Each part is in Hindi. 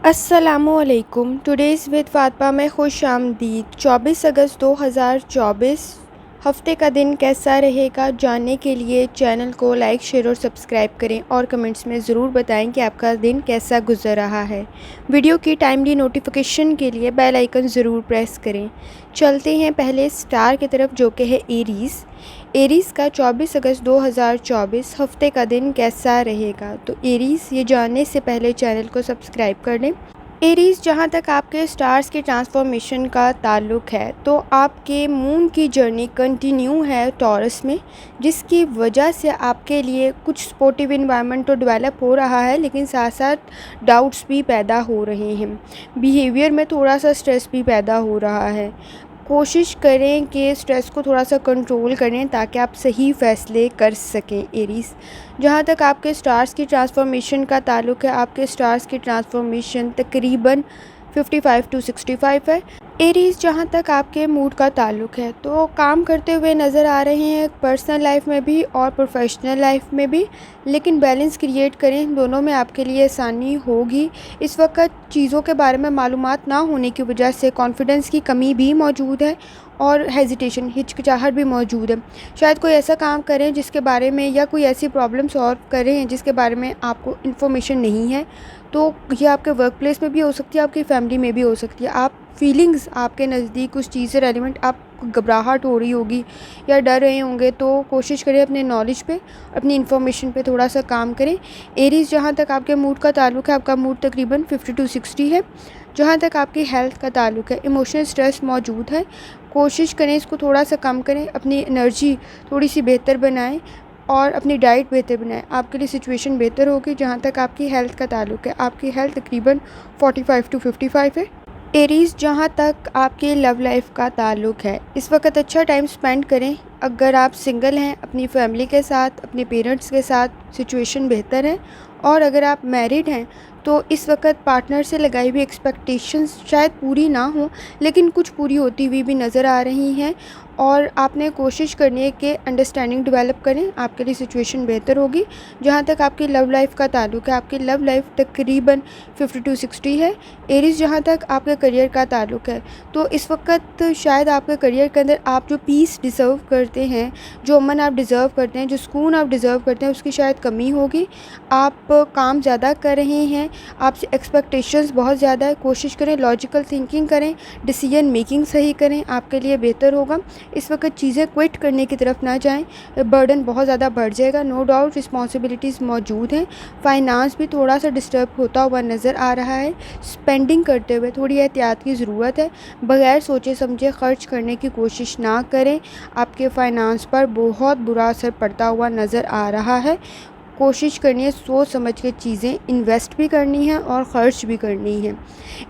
अस्सलामुअलैकुम। टुडेज़ विद फातिमा में खुश आमदीद। 24 अगस्त 2024 हफ़्ते का दिन कैसा रहेगा जानने के लिए चैनल को लाइक, शेयर और सब्सक्राइब करें और कमेंट्स में ज़रूर बताएं कि आपका दिन कैसा गुजर रहा है। वीडियो की टाइमली नोटिफिकेशन के लिए बेल आइकन ज़रूर प्रेस करें। चलते हैं पहले स्टार की तरफ, जो कि है एरीज़। एरीज़ का 24 अगस्त 2024 हफ़्ते का दिन कैसा रहेगा, तो एरीज़ ये जानने से पहले चैनल को सब्सक्राइब कर लें। एरीज़, जहाँ तक आपके स्टार्स के ट्रांसफॉर्मेशन का ताल्लुक है तो आपके मून की जर्नी कंटिन्यू है टॉरस में, जिसकी वजह से आपके लिए कुछ सपोर्टिव इन्वायरमेंट तो डेवलप हो रहा है, लेकिन साथ साथ डाउट्स भी पैदा हो रहे हैं। बिहेवियर में थोड़ा सा स्ट्रेस भी पैदा हो रहा है। कोशिश करें कि स्ट्रेस को थोड़ा सा कंट्रोल करें ताकि आप सही फ़ैसले कर सकें एरीज़। जहाँ तक आपके स्टार्स की ट्रांसफॉर्मेशन का ताल्लुक है, आपके स्टार्स की ट्रांसफॉर्मेशन तकरीबन 55 टू 65 है। एरीज़, जहाँ तक आपके मूड का ताल्लुक है तो काम करते हुए नज़र आ रहे हैं पर्सनल लाइफ में भी और प्रोफेशनल लाइफ में भी, लेकिन बैलेंस क्रिएट करें, दोनों में आपके लिए आसानी होगी। इस वक्त चीज़ों के बारे में मालूमात ना होने की वजह से कॉन्फिडेंस की कमी भी मौजूद है और हेजिटेशन, हिचकिचाहट भी मौजूद है। शायद कोई ऐसा काम करें जिसके बारे में, या कोई ऐसी प्रॉब्लम सॉल्व करें जिसके बारे में आपको इन्फॉर्मेशन नहीं है, तो ये आपके वर्क प्लेस में भी हो सकती है, आपकी फैमिली में भी हो सकती है। आप फीलिंग्स, आपके नज़दीक उस चीज़ से रेलिवेंट आपको घबराहट हो रही होगी या डर रहे होंगे, तो कोशिश करें अपने नॉलेज पे, अपनी इन्फॉर्मेशन पे थोड़ा सा काम करें। एरीज़, जहाँ तक आपके मूड का ताल्लुक है, आपका मूड तकरीबन 50 टू 60 है। जहाँ तक आपकी हेल्थ का ताल्लुक है, इमोशनल स्ट्रेस मौजूद है, कोशिश करें इसको थोड़ा सा कम करें, अपनी एनर्जी थोड़ी सी बेहतर बनाएं और अपनी डाइट बेहतर बनाएं, आपके लिए सिचुएशन बेहतर होगी। जहाँ तक आपकी हेल्थ का ताल्लुक है, आपकी हेल्थ तकरीबन 45 टू 55 है। एरीज़, जहाँ तक आपके लव लाइफ का ताल्लुक है, इस वक्त अच्छा टाइम स्पेंड करें। अगर आप सिंगल हैं, अपनी फैमिली के साथ, अपने पेरेंट्स के साथ सिचुएशन बेहतर है, और अगर आप मैरिड हैं तो इस वक्त पार्टनर से लगाई हुई एक्सपेक्टेशंस शायद पूरी ना हो, लेकिन कुछ पूरी होती हुई भी नज़र आ रही हैं, और आपने कोशिश करनी है कि अंडरस्टैंडिंग डेवलप करें, आपके लिए सिचुएशन बेहतर होगी। जहाँ तक आपकी लव लाइफ का ताल्लुक है, आपकी लव लाइफ तकरीबन 50 टू 60 है। एरीज़, जहाँ तक आपके करियर का ताल्लुक है तो इस वक्त शायद आपके करियर के अंदर आप जो पीस डिज़र्व करते हैं, जो अमन आप डिज़र्व करते हैं, जो सुकून आप डिज़र्व करते हैं, उसकी शायद कमी होगी। आप काम ज़्यादा कर रहे हैं, आपसे एक्सपेक्टेशंस बहुत ज़्यादा है। कोशिश करें लॉजिकल थिंकिंग करें, डिसीजन मेकिंग सही करें, आपके लिए बेहतर होगा। इस वक्त चीज़ें क्विट करने की तरफ ना जाएं, बर्डन बहुत ज़्यादा बढ़ जाएगा। नो डाउट रिस्पॉन्सिबिलिटीज़ मौजूद हैं। फाइनेंस भी थोड़ा सा डिस्टर्ब होता हुआ नज़र आ रहा है। स्पेंडिंग करते हुए थोड़ी एहतियात की ज़रूरत है। बगैर सोचे समझे ख़र्च करने की कोशिश ना करें, आपके फाइनेंस पर बहुत बुरा असर पड़ता हुआ नज़र आ रहा है। कोशिश करनी है सोच समझ के चीज़ें इन्वेस्ट भी करनी है और ख़र्च भी करनी है।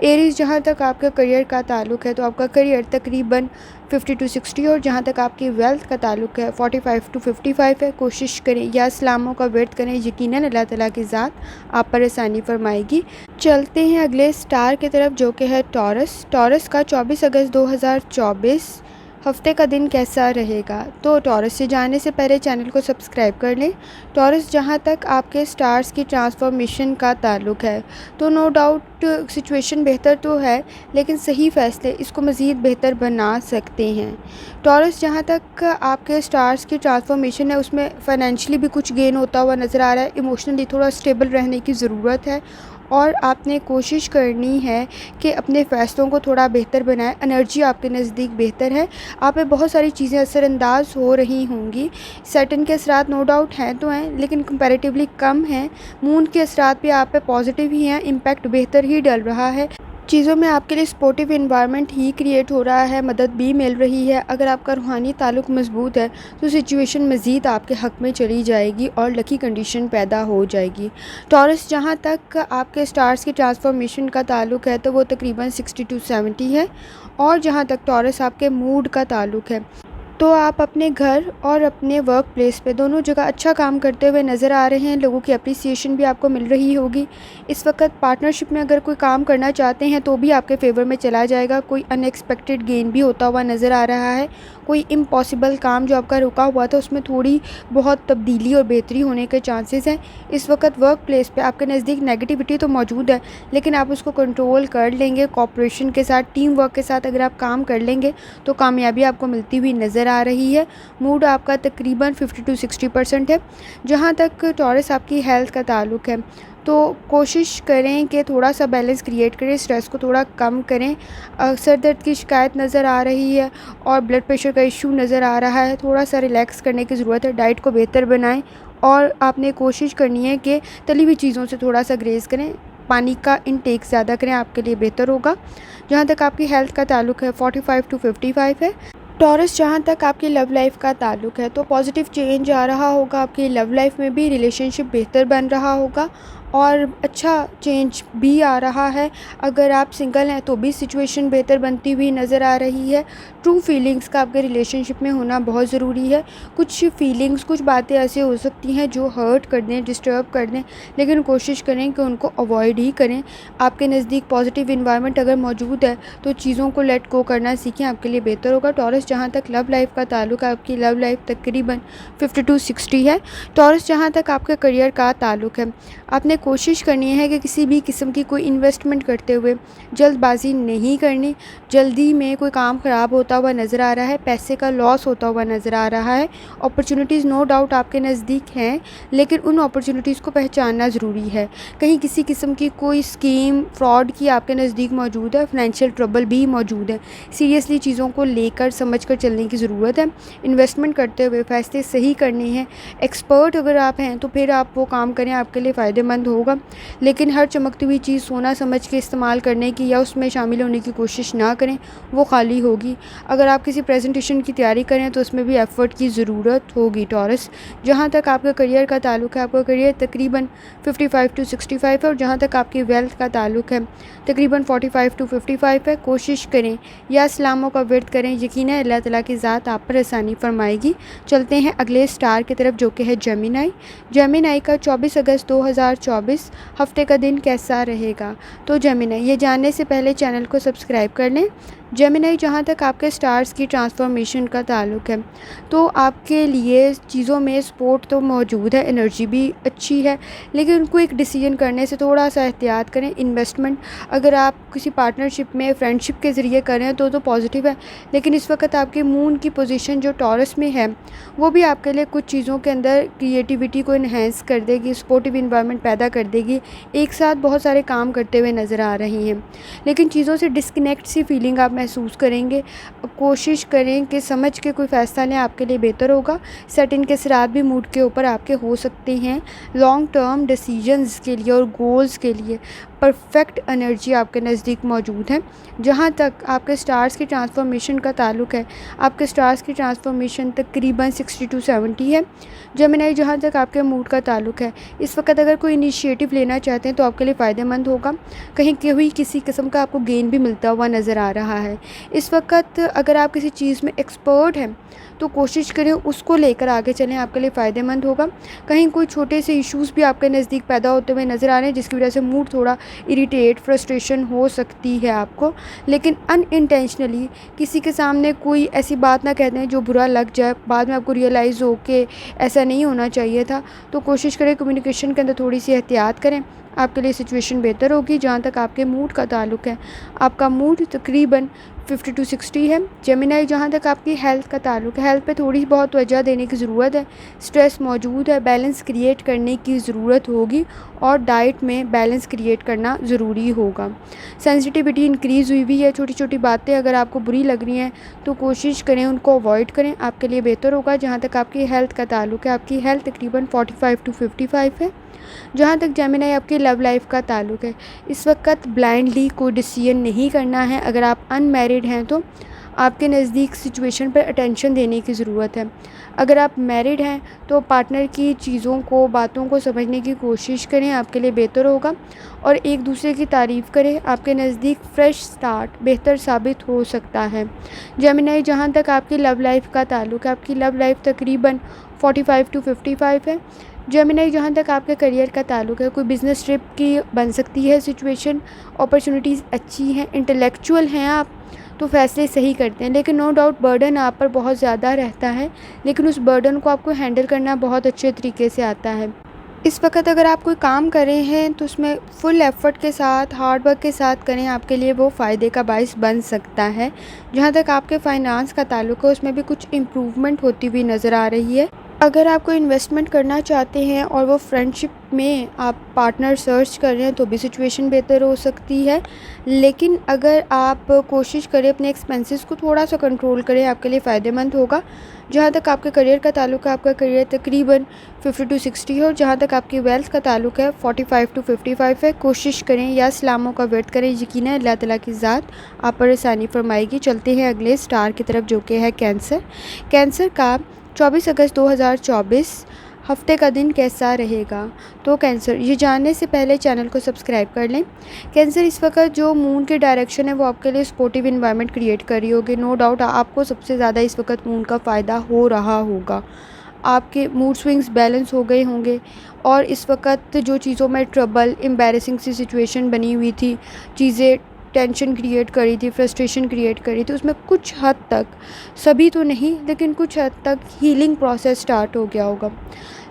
एरीज़, जहाँ तक आपका करियर का ताल्लुक है तो आपका करियर तकरीबन 50 टू 60, और जहाँ तक आपकी वेल्थ का ताल्लुक है 45 टू 55 है। कोशिश करें या इस्लामों का वर्त करें, यकीनन अल्लाह ताला की ज़ात आप पर आसानी फरमाएगी। चलते हैं अगले स्टार की तरफ, जो कि है टॉरस। टॉरस का 24 अगस्त 2024 हफ़्ते का दिन कैसा रहेगा, तो टॉरस से जाने से पहले चैनल को सब्सक्राइब कर लें। टॉरस, जहाँ तक आपके स्टार्स की ट्रांसफॉर्मेशन का ताल्लुक है तो नो डाउट सिचुएशन बेहतर तो है, लेकिन सही फ़ैसले इसको मज़ीद बेहतर बना सकते हैं। टॉरस, जहाँ तक आपके स्टार्स की ट्रांसफॉर्मेशन है उसमें फ़ाइनेंशियली भी कुछ गेन होता हुआ नज़र आ रहा है। इमोशनली थोड़ा स्टेबल रहने की ज़रूरत है, और आपने कोशिश करनी है कि अपने फ़ैसलों को थोड़ा बेहतर बनाएं। एनर्जी आपके नज़दीक बेहतर है, आप पे बहुत सारी चीज़ें असरअंदाज हो रही होंगी। सैटर्न के असरात नो डाउट हैं तो हैं, लेकिन कंपैरेटिवली कम हैं। मून के असरात भी आप पे पॉजिटिव ही हैं, इम्पैक्ट बेहतर ही डल रहा है। चीज़ों में आपके लिए सपोर्टिव इन्वायरमेंट ही क्रिएट हो रहा है, मदद भी मिल रही है। अगर आपका रूहानी ताल्लुक मजबूत है तो सिचुएशन मज़ीद आपके हक़ में चली जाएगी और लकी कंडीशन पैदा हो जाएगी। टॉरस, जहाँ तक आपके स्टार्स की ट्रांसफॉर्मेशन का ताल्लुक है तो वो तकरीबन 60 टू 70 है, और जहाँ तक टॉरस आपके मूड का ताल्लुक है तो आप अपने घर और अपने वर्क प्लेस पे दोनों जगह अच्छा काम करते हुए नज़र आ रहे हैं। लोगों की एप्रिसिएशन भी आपको मिल रही होगी। इस वक्त पार्टनरशिप में अगर कोई काम करना चाहते हैं तो भी आपके फेवर में चला जाएगा। कोई अनएक्सपेक्टेड गेन भी होता हुआ नज़र आ रहा है। कोई इम्पॉसिबल काम जो आपका रुका हुआ था उसमें थोड़ी बहुत तब्दीली और बेहतरी होने के चांसेस हैं। इस वक्त वर्क प्लेस पे आपके नज़दीक नेगेटिविटी तो मौजूद है, लेकिन आप उसको कंट्रोल कर लेंगे। कोऑपरेशन के साथ, टीम वर्क के साथ अगर आप काम कर लेंगे तो कामयाबी आपको मिलती हुई नज़र आ रही है। मूड आपका तकरीबन 50 टू 60% है। जहाँ तक टॉरस आपकी हेल्थ का ताल्लुक़ है, तो कोशिश करें कि थोड़ा सा बैलेंस क्रिएट करें, स्ट्रेस को थोड़ा कम करें। सर दर्द की शिकायत नज़र आ रही है और ब्लड प्रेशर का इशू नज़र आ रहा है। थोड़ा सा रिलैक्स करने की ज़रूरत है। डाइट को बेहतर बनाएं और आपने कोशिश करनी है कि तली हुई चीज़ों से थोड़ा सा ग्रेज़ करें। पानी का इनटेक ज़्यादा करें, आपके लिए बेहतर होगा। जहाँ तक आपकी हेल्थ का ताल्लुक़ है 45 टू 55 है। टॉरस, जहाँ तक आपकी लव लाइफ का ताल्लुक़ है तो पॉजिटिव चेंज आ रहा होगा। आपकी लव लाइफ में भी रिलेशनशिप बेहतर बन रहा होगा और अच्छा चेंज भी आ रहा है। अगर आप सिंगल हैं तो भी सिचुएशन बेहतर बनती हुई नज़र आ रही है। ट्रू फीलिंग्स का आपके रिलेशनशिप में होना बहुत ज़रूरी है। कुछ फीलिंग्स, कुछ बातें ऐसी हो सकती हैं जो हर्ट कर दें, डिस्टर्ब कर दें, लेकिन कोशिश करें कि उनको अवॉइड ही करें। आपके नज़दीक पॉजिटिव इन्वायरमेंट अगर मौजूद है तो चीज़ों को लेट गो करना सीखें, आपके लिए बेहतर होगा। टॉरस, जहाँ तक लव लाइफ का ताल्लुक़ है, आपकी लव लाइफ तकरीबन 50 टू 60 है। टॉरस, जहाँ तक आपके करियर का ताल्लुक़ है, आपने कोशिश करनी है कि किसी भी किस्म की कोई इन्वेस्टमेंट करते हुए जल्दबाजी नहीं करनी। जल्दी में कोई काम ख़राब होता हुआ नज़र आ रहा है, पैसे का लॉस होता हुआ नज़र आ रहा है। अपॉर्चुनिटीज़ नो डाउट आपके नज़दीक हैं, लेकिन उन अपॉर्चुनिटीज़ को पहचानना ज़रूरी है। कहीं किसी किस्म की कोई स्कीम, फ्रॉड की आपके नज़दीक मौजूद है, फाइनेंशियल ट्रबल भी मौजूद है। सीरियसली चीज़ों को लेकर समझ कर चलने की ज़रूरत है। इन्वेस्टमेंट करते हुए फ़ैसले सही करने हैं। एक्सपर्ट अगर आप हैं तो फिर आप वो काम करें, आपके लिए फ़ायदेमंद होगा। लेकिन हर चमकती हुई चीज़ सोना समझ के इस्तेमाल करने की या उसमें शामिल होने की कोशिश ना करें, वो खाली होगी। अगर आप किसी प्रेजेंटेशन की तैयारी करें तो उसमें भी एफ़र्ट की ज़रूरत होगी। टॉरस, जहाँ तक आपका करियर का ताल्लुक़ है, आपका करियर तकरीबन 55 टू 65 है और जहाँ तक आपकी वेल्थ का ताल्लुक़ है तकरीबन 45 टू 55 है। कोशिश करें या इस्लामों का वर्द करें, यकीनन अल्लाह ताला की ज़ात आप पर आसानी फरमाएगी। चलते हैं अगले स्टार की तरफ जो कि है जेमिनी। जेमिनी का 24 अगस्त 2024 हफ्ते का दिन कैसा रहेगा। तो जेमिनी, ये जानने से पहले चैनल को सब्सक्राइब कर लें। जेमिनी, जहाँ तक आपके स्टार्स की ट्रांसफॉर्मेशन का ताल्लुक़ है तो आपके लिए चीज़ों में सपोर्ट तो मौजूद है, एनर्जी भी अच्छी है, लेकिन उनको एक डिसीजन करने से थोड़ा सा एहतियात करें। इन्वेस्टमेंट अगर आप किसी पार्टनरशिप में, फ्रेंडशिप के ज़रिए करें तो पॉजिटिव है, लेकिन इस वक्त आपके मून की पोजीशन जो टॉरस में है वो भी आपके लिए कुछ चीज़ों के अंदर क्रिएटिविटी को इन्हेंस कर देगी, सपोर्टिव इन्वायरमेंट पैदा कर देगी। एक साथ बहुत सारे काम करते हुए नज़र आ रही हैं, लेकिन चीज़ों से डिस्कनेक्ट सी फीलिंग आप महसूस करेंगे। कोशिश करें कि समझ के कोई फ़ैसला लें, आपके लिए बेहतर होगा। सेटिंग के असरात भी मूड के ऊपर आपके हो सकते हैं। लॉन्ग टर्म डिसीजंस के लिए और गोल्स के लिए परफेक्ट एनर्जी आपके नज़दीक मौजूद है। जहाँ तक आपके स्टार्स की ट्रांसफॉर्मेशन का ताल्लुक़ है, आपके स्टार्स की ट्रांसफॉर्मेशन तकरीबन 60 टू 70 है। जेमिनी, जहाँ तक आपके मूड का ताल्लुक़ है, इस वक्त अगर कोई इनिशिएटिव लेना चाहते हैं तो आपके लिए फ़ायदेमंद होगा। कहीं कोई किसी किस्म का आपको गेन भी मिलता हुआ नज़र आ रहा है। इस वक्त अगर आप किसी चीज़ में एक्सपर्ट हैं तो कोशिश करें उसको लेकर आगे चलें, आपके लिए फ़ायदेमंद होगा। कहीं कोई छोटे से इश्यूज़ भी आपके नज़दीक पैदा होते हुए नज़र आ रहे हैं जिसकी वजह से मूड थोड़ा इरिटेट, फ्रस्ट्रेशन हो सकती है आपको, लेकिन अनइंटेंशनली किसी के सामने कोई ऐसी बात ना कह दें जो बुरा लग जाए, बाद में आपको रियलाइज़ हो कि ऐसा नहीं होना चाहिए था। तो कोशिश करें कम्युनिकेशन के अंदर थोड़ी सी एहतियात करें, आपके लिए सिचुएशन बेहतर होगी। जहाँ तक आपके मूड का ताल्लुक़ है, आपका मूड तकरीबन 50 टू 60 है। जेमिनी, जहाँ तक आपकी हेल्थ का ताल्लुक़ है, हेल्थ पे थोड़ी बहुत तवज्जो देने की ज़रूरत है। स्ट्रेस मौजूद है, बैलेंस क्रिएट करने की ज़रूरत होगी और डाइट में बैलेंस क्रिएट करना ज़रूरी होगा। सेंसिटिविटी इंक्रीज़ हुई है, छोटी छोटी बातें अगर आपको बुरी लग रही हैं तो कोशिश करें उनको अवॉइड करें, आपके लिए बेहतर होगा। जहाँ तक आपकी हेल्थ का ताल्लुक़ है, आपकी हेल्थ तकरीबन 45 टू 55 है। जहाँ तक जेमिनी आपकी लव लाइफ का ताल्लुक़ है, इस वक्त ब्लाइंडली कोई डिसीजन नहीं करना है। अगर आप अनमैरिड हैं तो आपके नज़दीक सिचुएशन पर अटेंशन देने की ज़रूरत है। अगर आप मैरिड हैं तो पार्टनर की चीज़ों को, बातों को समझने की कोशिश करें, आपके लिए बेहतर होगा। और एक दूसरे की तारीफ़ करें, आपके नज़दीक फ्रेश स्टार्ट बेहतर साबित हो सकता है। जेमिनी, जहाँ तक आपकी लव लाइफ का ताल्लुक़ है, आपकी लव लाइफ तकरीबन 45 टू 55 है। जेमिनी, जहाँ तक आपके करियर का ताल्लुक़ है, कोई बिज़नेस ट्रिप की बन सकती है सिचुएशन, अपॉर्चुनिटीज़ अच्छी हैं, इंटेलेक्चुअल हैं आप तो फ़ैसले सही करते हैं, लेकिन नो डाउट बर्डन आप पर बहुत ज़्यादा रहता है, लेकिन उस बर्डन को आपको हैंडल करना बहुत अच्छे तरीके से आता है। इस वक्त अगर आप कोई काम कर रहे हैं तो उसमें फुल एफ़र्ट के साथ, हार्ड वर्क के साथ करें, आपके लिए वो फ़ायदे का बाइस बन सकता है। जहाँ तक आपके फ़ाइनेंस का ताल्लुक़ है, उसमें भी कुछ इम्प्रूवमेंट होती हुई नज़र आ रही है। अगर आप कोई इन्वेस्टमेंट करना चाहते हैं और वो फ्रेंडशिप में आप पार्टनर सर्च कर रहे हैं तो भी सिचुएशन बेहतर हो सकती है। लेकिन अगर आप कोशिश करें अपने एक्सपेंसेस को थोड़ा सा कंट्रोल करें, आपके लिए फ़ायदेमंद होगा। जहाँ तक आपके करियर का ताल्लुक़ है, आपका करियर तकरीबन 50 टू 60 है, और जहाँ तक आपकी वेल्थ का ताल्लुक़ है 45 टू 55 है। कोशिश करें या इस्लामों का व्रत करें, यकीनन अल्लाह ताला की ज़ात आप पर आसानी फरमाएगी। चलते हैं अगले स्टार की तरफ, जो कि है कैंसर। कैंसर का 24 अगस्त 2024 हफ्ते का दिन कैसा रहेगा? तो कैंसर, ये जानने से पहले चैनल को सब्सक्राइब कर लें। कैंसर, इस वक्त जो मून की डायरेक्शन है वो आपके लिए सपोर्टिव इन्वायरमेंट क्रिएट कर रही होगी। नो डाउट आपको सबसे ज़्यादा इस वक्त मून का फ़ायदा हो रहा होगा। आपके मूड स्विंग्स बैलेंस हो गए होंगे और इस वक्त जो चीज़ों में ट्रबल, एम्बैरेसिंग सी सिचुएशन बनी हुई थी, चीज़ें टेंशन क्रिएट करी थी, फ्रस्ट्रेशन क्रिएट करी थी, उसमें कुछ हद तक, सभी तो नहीं लेकिन कुछ हद तक हीलिंग प्रोसेस स्टार्ट हो गया होगा।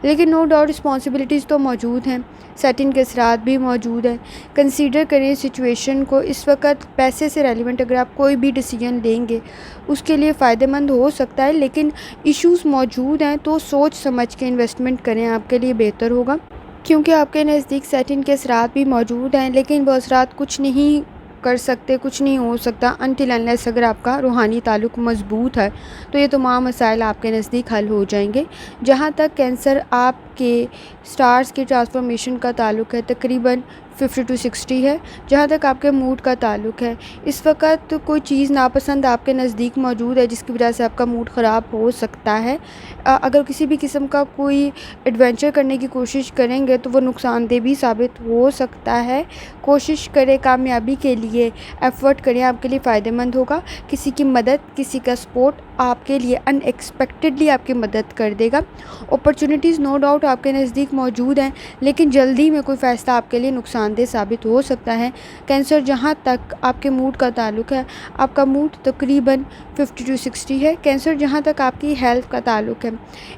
लेकिन नो डाउट रिस्पॉन्सिबिलिटीज़ तो मौजूद हैं, सेटिंग के असरात भी मौजूद हैं। कंसीडर करें सिचुएशन को। इस वक्त पैसे से रेलिवेंट अगर आप कोई भी डिसीजन लेंगे उसके लिए फ़ायदेमंद हो सकता है, लेकिन इश्यूज़ मौजूद हैं तो सोच समझ के इन्वेस्टमेंट करें, आपके लिए बेहतर होगा। क्योंकि आपके नज़दीक सेटिंग के असरात भी मौजूद हैं, लेकिन वो असरात कुछ नहीं कर सकते, कुछ नहीं हो सकता अनटिल अनलेस अगर आपका रूहानी ताल्लुक़ मज़बूत है तो ये तमाम मसाइल आपके नज़दीक हल हो जाएंगे। जहाँ तक कैंसर आपके स्टार्स की ट्रांसफॉर्मेशन का ताल्लुक़ है, तकरीबन 50 टू 60 है। जहाँ तक आपके मूड का ताल्लुक़ है, इस वक्त कोई चीज़ नापसंद आपके नज़दीक मौजूद है जिसकी वजह से आपका मूड ख़राब हो सकता है। अगर किसी भी किस्म का कोई एडवेंचर करने की कोशिश करेंगे तो वो नुकसानदेह भी साबित हो सकता है। कोशिश करें, कामयाबी के लिए एफ़र्ट करें, आपके लिए फ़ायदेमंद होगा। किसी की मदद, किसी का सपोर्ट आपके लिए अनएक्सपेक्टेडली आपकी मदद कर देगा। अपॉर्चुनिटीज़ नो डाउट आपके नज़दीक मौजूद हैं, लेकिन जल्दी में कोई फ़ैसला आपके लिए नुकसानदेह साबित हो सकता है। कैंसर, जहाँ तक आपके मूड का ताल्लुक़ है, आपका मूड तकरीबन 50 टू 60 है। कैंसर, जहाँ तक आपकी हेल्थ का ताल्लुक़ है,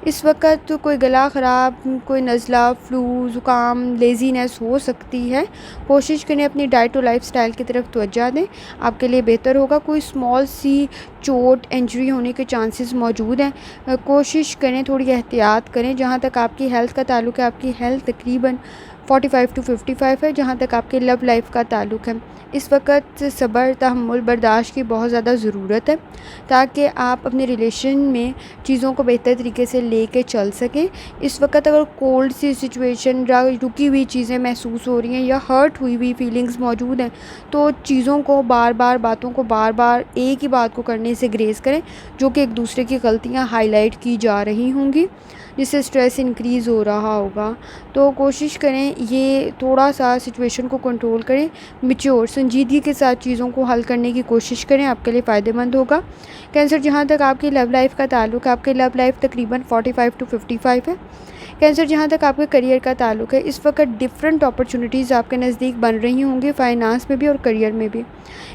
इस वक्त कोई गला ख़राब, कोई नज़ला, फ्लू, ज़ुकाम, लेज़ीनेस हो सकती है। कोशिश करें अपनी डाइट और लाइफ़स्टाइल की तरफ तवज्जो दें, आपके लिए बेहतर होगा। कोई स्मॉल सी चोट, इंजरी होने के चांसेस मौजूद हैं। कोशिश करें, थोड़ी एहतियात करें। जहाँ तक आपकी हेल्थ का ताल्लुक़ है, आपकी हेल्थ तकरीबन 45 टू 55 है। जहाँ तक आपके लव लाइफ का ताल्लुक़ है, इस वक्त सब्र, तहम्मुल, बर्दाश्त की बहुत ज़्यादा ज़रूरत है ताकि आप अपने रिलेशन में चीज़ों को बेहतर तरीके से लेके चल सकें। इस वक्त अगर कोल्ड सी सिचुएशन, रुकी हुई चीज़ें महसूस हो रही हैं या हर्ट हुई हुई फीलिंग्स मौजूद हैं तो चीज़ों को बार बार, बातों को बार बार एक ही बात को करने से ग्रेज़ करें, जो कि एक दूसरे की गलतियाँ हाईलाइट की जा रही होंगी, जिससे स्ट्रेस इंक्रीज़ हो रहा होगा। तो कोशिश करें ये थोड़ा सा सिचुएशन को कंट्रोल करें, मैच्योर, संजीदगी के साथ चीज़ों को हल करने की कोशिश करें, आपके लिए फ़ायदेमंद होगा। कैंसर, जहाँ तक आपकी लव लाइफ का ताल्लुक़ है, आपकी लव लाइफ तकरीबन 45 टू 55 है। कैंसर, जहाँ तक आपके करियर का ताल्लुक़ है, इस वक्त डिफरेंट अपॉर्चुनिटीज़ आपके नज़दीक बन रही होंगी, फाइनेंस में भी और करियर में भी।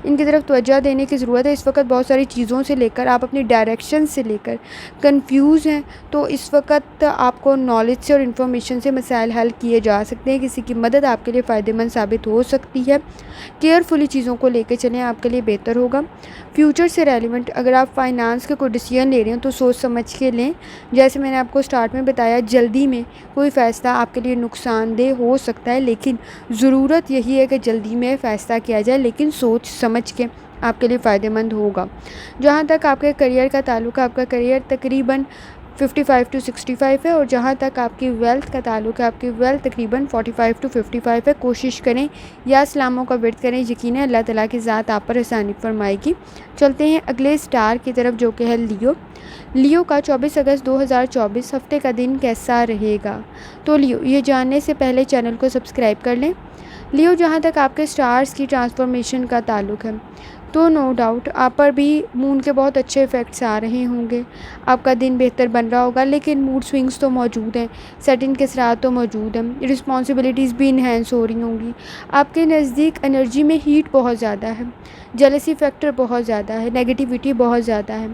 इनकी तरफ तवज्जो देने की ज़रूरत है। इस वक्त बहुत सारी चीज़ों से लेकर आप अपनी डायरेक्शन से लेकर कंफ्यूज हैं, तो इस वक्त आपको नॉलेज से और इन्फॉर्मेशन से मसाइल हल किए जा सकते हैं। किसी की मदद आपके लिए फ़ायदेमंद साबित हो सकती है। केयरफुली चीज़ों को लेकर चलें, आपके लिए बेहतर होगा। फ्यूचर से रेलिवेंट अगर आप फाइनेंस के कोई डिसीजन ले रहे हो तो सोच समझ के लें। जैसे मैंने आपको स्टार्ट में बताया, जल्दी में कोई फ़ैसला आपके लिए नुकसानदेह हो सकता है, लेकिन ज़रूरत यही है कि जल्दी में फ़ैसला किया जाए, लेकिन सोच समझ के, आपके लिए फ़ायदेमंद होगा। जहाँ तक आपके करियर का ताल्लुक़ है, आपका करियर तकरीबन 55 टू 65 है। और जहाँ तक आपकी वेल्थ का ताल्लुक है, आपकी वेल्थ तकरीबन 45 टू 55 है। कोशिश करें या सलामों का विर्द करें, यकीनन अल्लाह ताला की ज़ात आप पर आसानी फरमाएगी। चलते हैं अगले स्टार की तरफ जो कि है लियो। लियो का 24 अगस्त 2024 हफ्ते का दिन कैसा रहेगा? तो लियो, ये जानने से पहले चैनल को सब्सक्राइब कर लें। लियो, जहाँ तक आपके स्टार्स की ट्रांसफॉर्मेशन का ताल्लुक है, तो नो डाउट आप पर भी मून के बहुत अच्छे इफ़ेक्ट्स आ रहे होंगे। आपका दिन बेहतर बन रहा होगा, लेकिन मूड स्विंग्स तो मौजूद हैं, सेटिंग के असरात तो मौजूद हैं, रिस्पॉन्सिबिलिटीज़ भी इन्हेंस हो रही होंगी। आपके नज़दीक एनर्जी में हीट बहुत ज़्यादा है, जेलसी फैक्टर बहुत ज़्यादा है, नेगेटिविटी बहुत ज़्यादा है।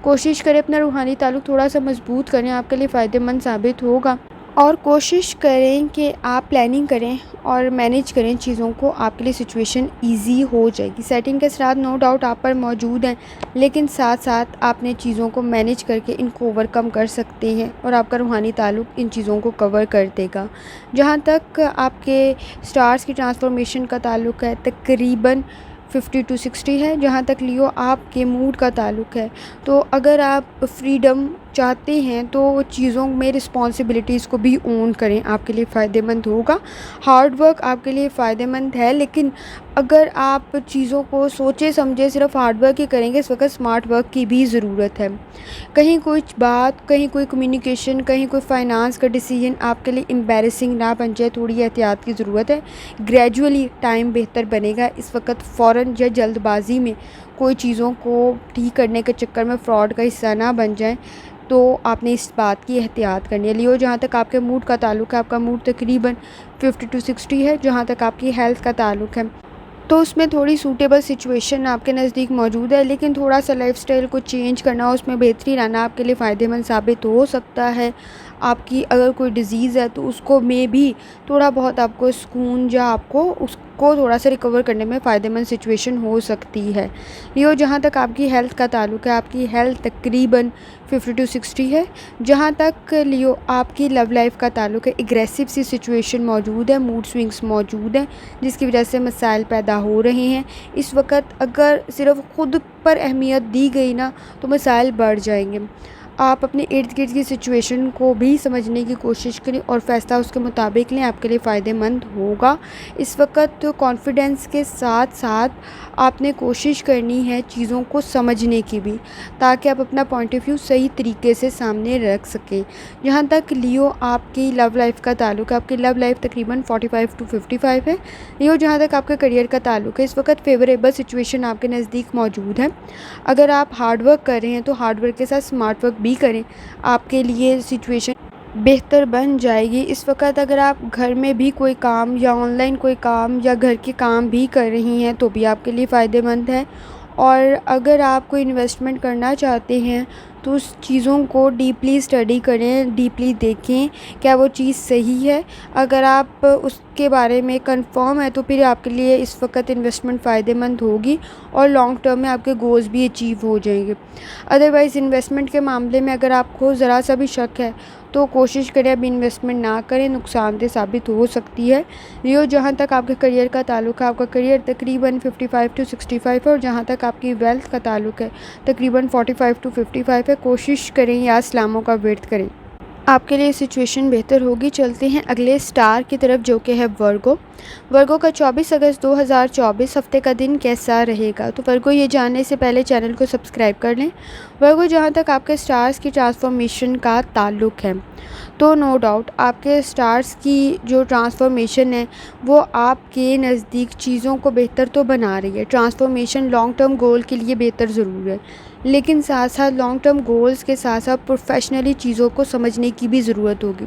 कोशिश करें अपना रूहानी ताल्लुक थोड़ा सा मजबूत करें, आपके लिए फ़ायदेमंद साबित होगा। और कोशिश करें कि आप प्लानिंग करें और मैनेज करें चीज़ों को, आपके लिए सिचुएशन इजी हो जाएगी। सेटिंग के असरात नो डाउट आप पर मौजूद हैं, लेकिन साथ साथ आपने चीज़ों को मैनेज करके इनको ओवरकम कर सकते हैं और आपका रूहानी ताल्लुक इन चीज़ों को कवर कर देगा। जहाँ तक आपके स्टार्स की ट्रांसफॉर्मेशन का ताल्लुक है, तकरीबन 50 टू 60 है। जहाँ तक लियो आपके मूड का ताल्लुक है, तो अगर आप फ्रीडम चाहते हैं तो चीज़ों में रिस्पॉन्सिबिलिटीज़ को भी ओन करें, आपके लिए फ़ायदेमंद होगा। हार्ड वर्क आपके लिए फ़ायदेमंद है, लेकिन अगर आप चीज़ों को सोचे समझे सिर्फ हार्ड वर्क ही करेंगे, इस वक्त स्मार्ट वर्क की भी ज़रूरत है। कहीं कुछ बात, कहीं कोई कम्युनिकेशन, कहीं कोई फ़ाइनेंस का डिसीजन आपके लिए एम्बैरेसिंग ना बन जाए, थोड़ी एहतियात की ज़रूरत है। ग्रेजुअली टाइम बेहतर बनेगा। इस वक्त फ़ौरन या जल्दबाजी में कोई चीज़ों को ठीक करने के चक्कर में फ़्रॉड का हिस्सा ना बन जाए, तो आपने इस बात की एहतियात करनी है। लियो, जहाँ तक आपके मूड का ताल्लुक है, आपका मूड तकरीबन 50 टू 60 है। जहाँ तक आपकी हेल्थ का ताल्लुक है, तो उसमें थोड़ी सूटेबल सिचुएशन आपके नज़दीक मौजूद है, लेकिन थोड़ा सा लाइफस्टाइल को चेंज करना, उसमें बेहतरी लाना आपके लिए फ़ायदेमंद साबित हो सकता है। आपकी अगर कोई डिज़ीज़ है तो उसको में भी थोड़ा बहुत आपको सुकून या आपको उसको थोड़ा सा रिकवर करने में फ़ायदेमंद सिचुएशन हो सकती है। लियो, जहाँ तक आपकी हेल्थ का ताल्लुक है, आपकी हेल्थ तकरीबन 50 टू 60 है। जहाँ तक लियो आपकी लव लाइफ का ताल्लुक है, एग्रेसिव सी सिचुएशन मौजूद है, मूड स्विंग्स मौजूद हैं, जिसकी वजह से मसाइल पैदा हो रहे हैं। इस वक्त अगर सिर्फ ख़ुद पर अहमियत दी गई ना, तो मसाइल बढ़ जाएंगे। आप अपने इर्द गिर्द की सिचुएशन को भी समझने की कोशिश करें और फ़ैसला उसके मुताबिक लें, आपके लिए फ़ायदेमंद होगा। इस वक्त कॉन्फिडेंस के साथ साथ आपने कोशिश करनी है चीज़ों को समझने की भी, ताकि आप अपना पॉइंट ऑफ व्यू सही तरीके से सामने रख सकें। जहाँ तक लियो आपकी लव लाइफ का ताल्लुक है, आपकी लव लाइफ तकरीबन 45 टू 55 है। लियो, जहाँ तक आपके करियर का ताल्लुक है, इस वक्त फेवरेबल सिचुएशन आपके नज़दीक मौजूद है। अगर आप हार्ड वर्क कर रहे हैं तो हार्ड वर्क के साथ स्मार्ट वर्क भी करें, आपके लिए सिचुएशन बेहतर बन जाएगी। इस वक्त अगर आप घर में भी कोई काम या ऑनलाइन कोई काम या घर के काम भी कर रही हैं, तो भी आपके लिए फ़ायदेमंद है। और अगर आप कोई इन्वेस्टमेंट करना चाहते हैं तो उस चीज़ों को डीपली स्टडी करें, डीपली देखें क्या वो चीज़ सही है। अगर आप उसके बारे में कंफर्म है तो फिर आपके लिए इस वक्त इन्वेस्टमेंट फ़ायदेमंद होगी और लॉन्ग टर्म में आपके गोल्स भी अचीव हो जाएंगे। अदरवाइज़ इन्वेस्टमेंट के मामले में अगर आपको ज़रा सा भी शक है तो कोशिश करें अभी इन्वेस्टमेंट ना करें, नुकसानदेह साबित हो सकती है। लियो, जहाँ तक आपके करियर का ताल्लुक है, आपका करियर तकरीबन 55 टू 65 है। और जहाँ तक आपकी वेल्थ का ताल्लुक है, तकरीबन 45 टू 55 है। कोशिश करें या इस्लामों का विर्द करें, आपके लिए सिचुएशन बेहतर होगी। चलते हैं अगले स्टार की तरफ जो कि है वर्गो। वर्गो का 24 अगस्त 2024 हफ्ते का दिन कैसा रहेगा? तो वर्गो, ये जानने से पहले चैनल को सब्सक्राइब कर लें। वर्गो, जहाँ तक आपके स्टार्स की ट्रांसफॉर्मेशन का ताल्लुक है, तो नो डाउट आपके स्टार्स की जो ट्रांसफॉर्मेशन है वो आपके नज़दीक चीज़ों को बेहतर तो बना रही है। ट्रांसफॉर्मेशन लॉन्ग टर्म गोल के लिए बेहतर ज़रूर है, लेकिन साथ साथ लॉन्ग टर्म गोल्स के साथ साथ प्रोफेशनली चीज़ों को समझने की भी ज़रूरत होगी।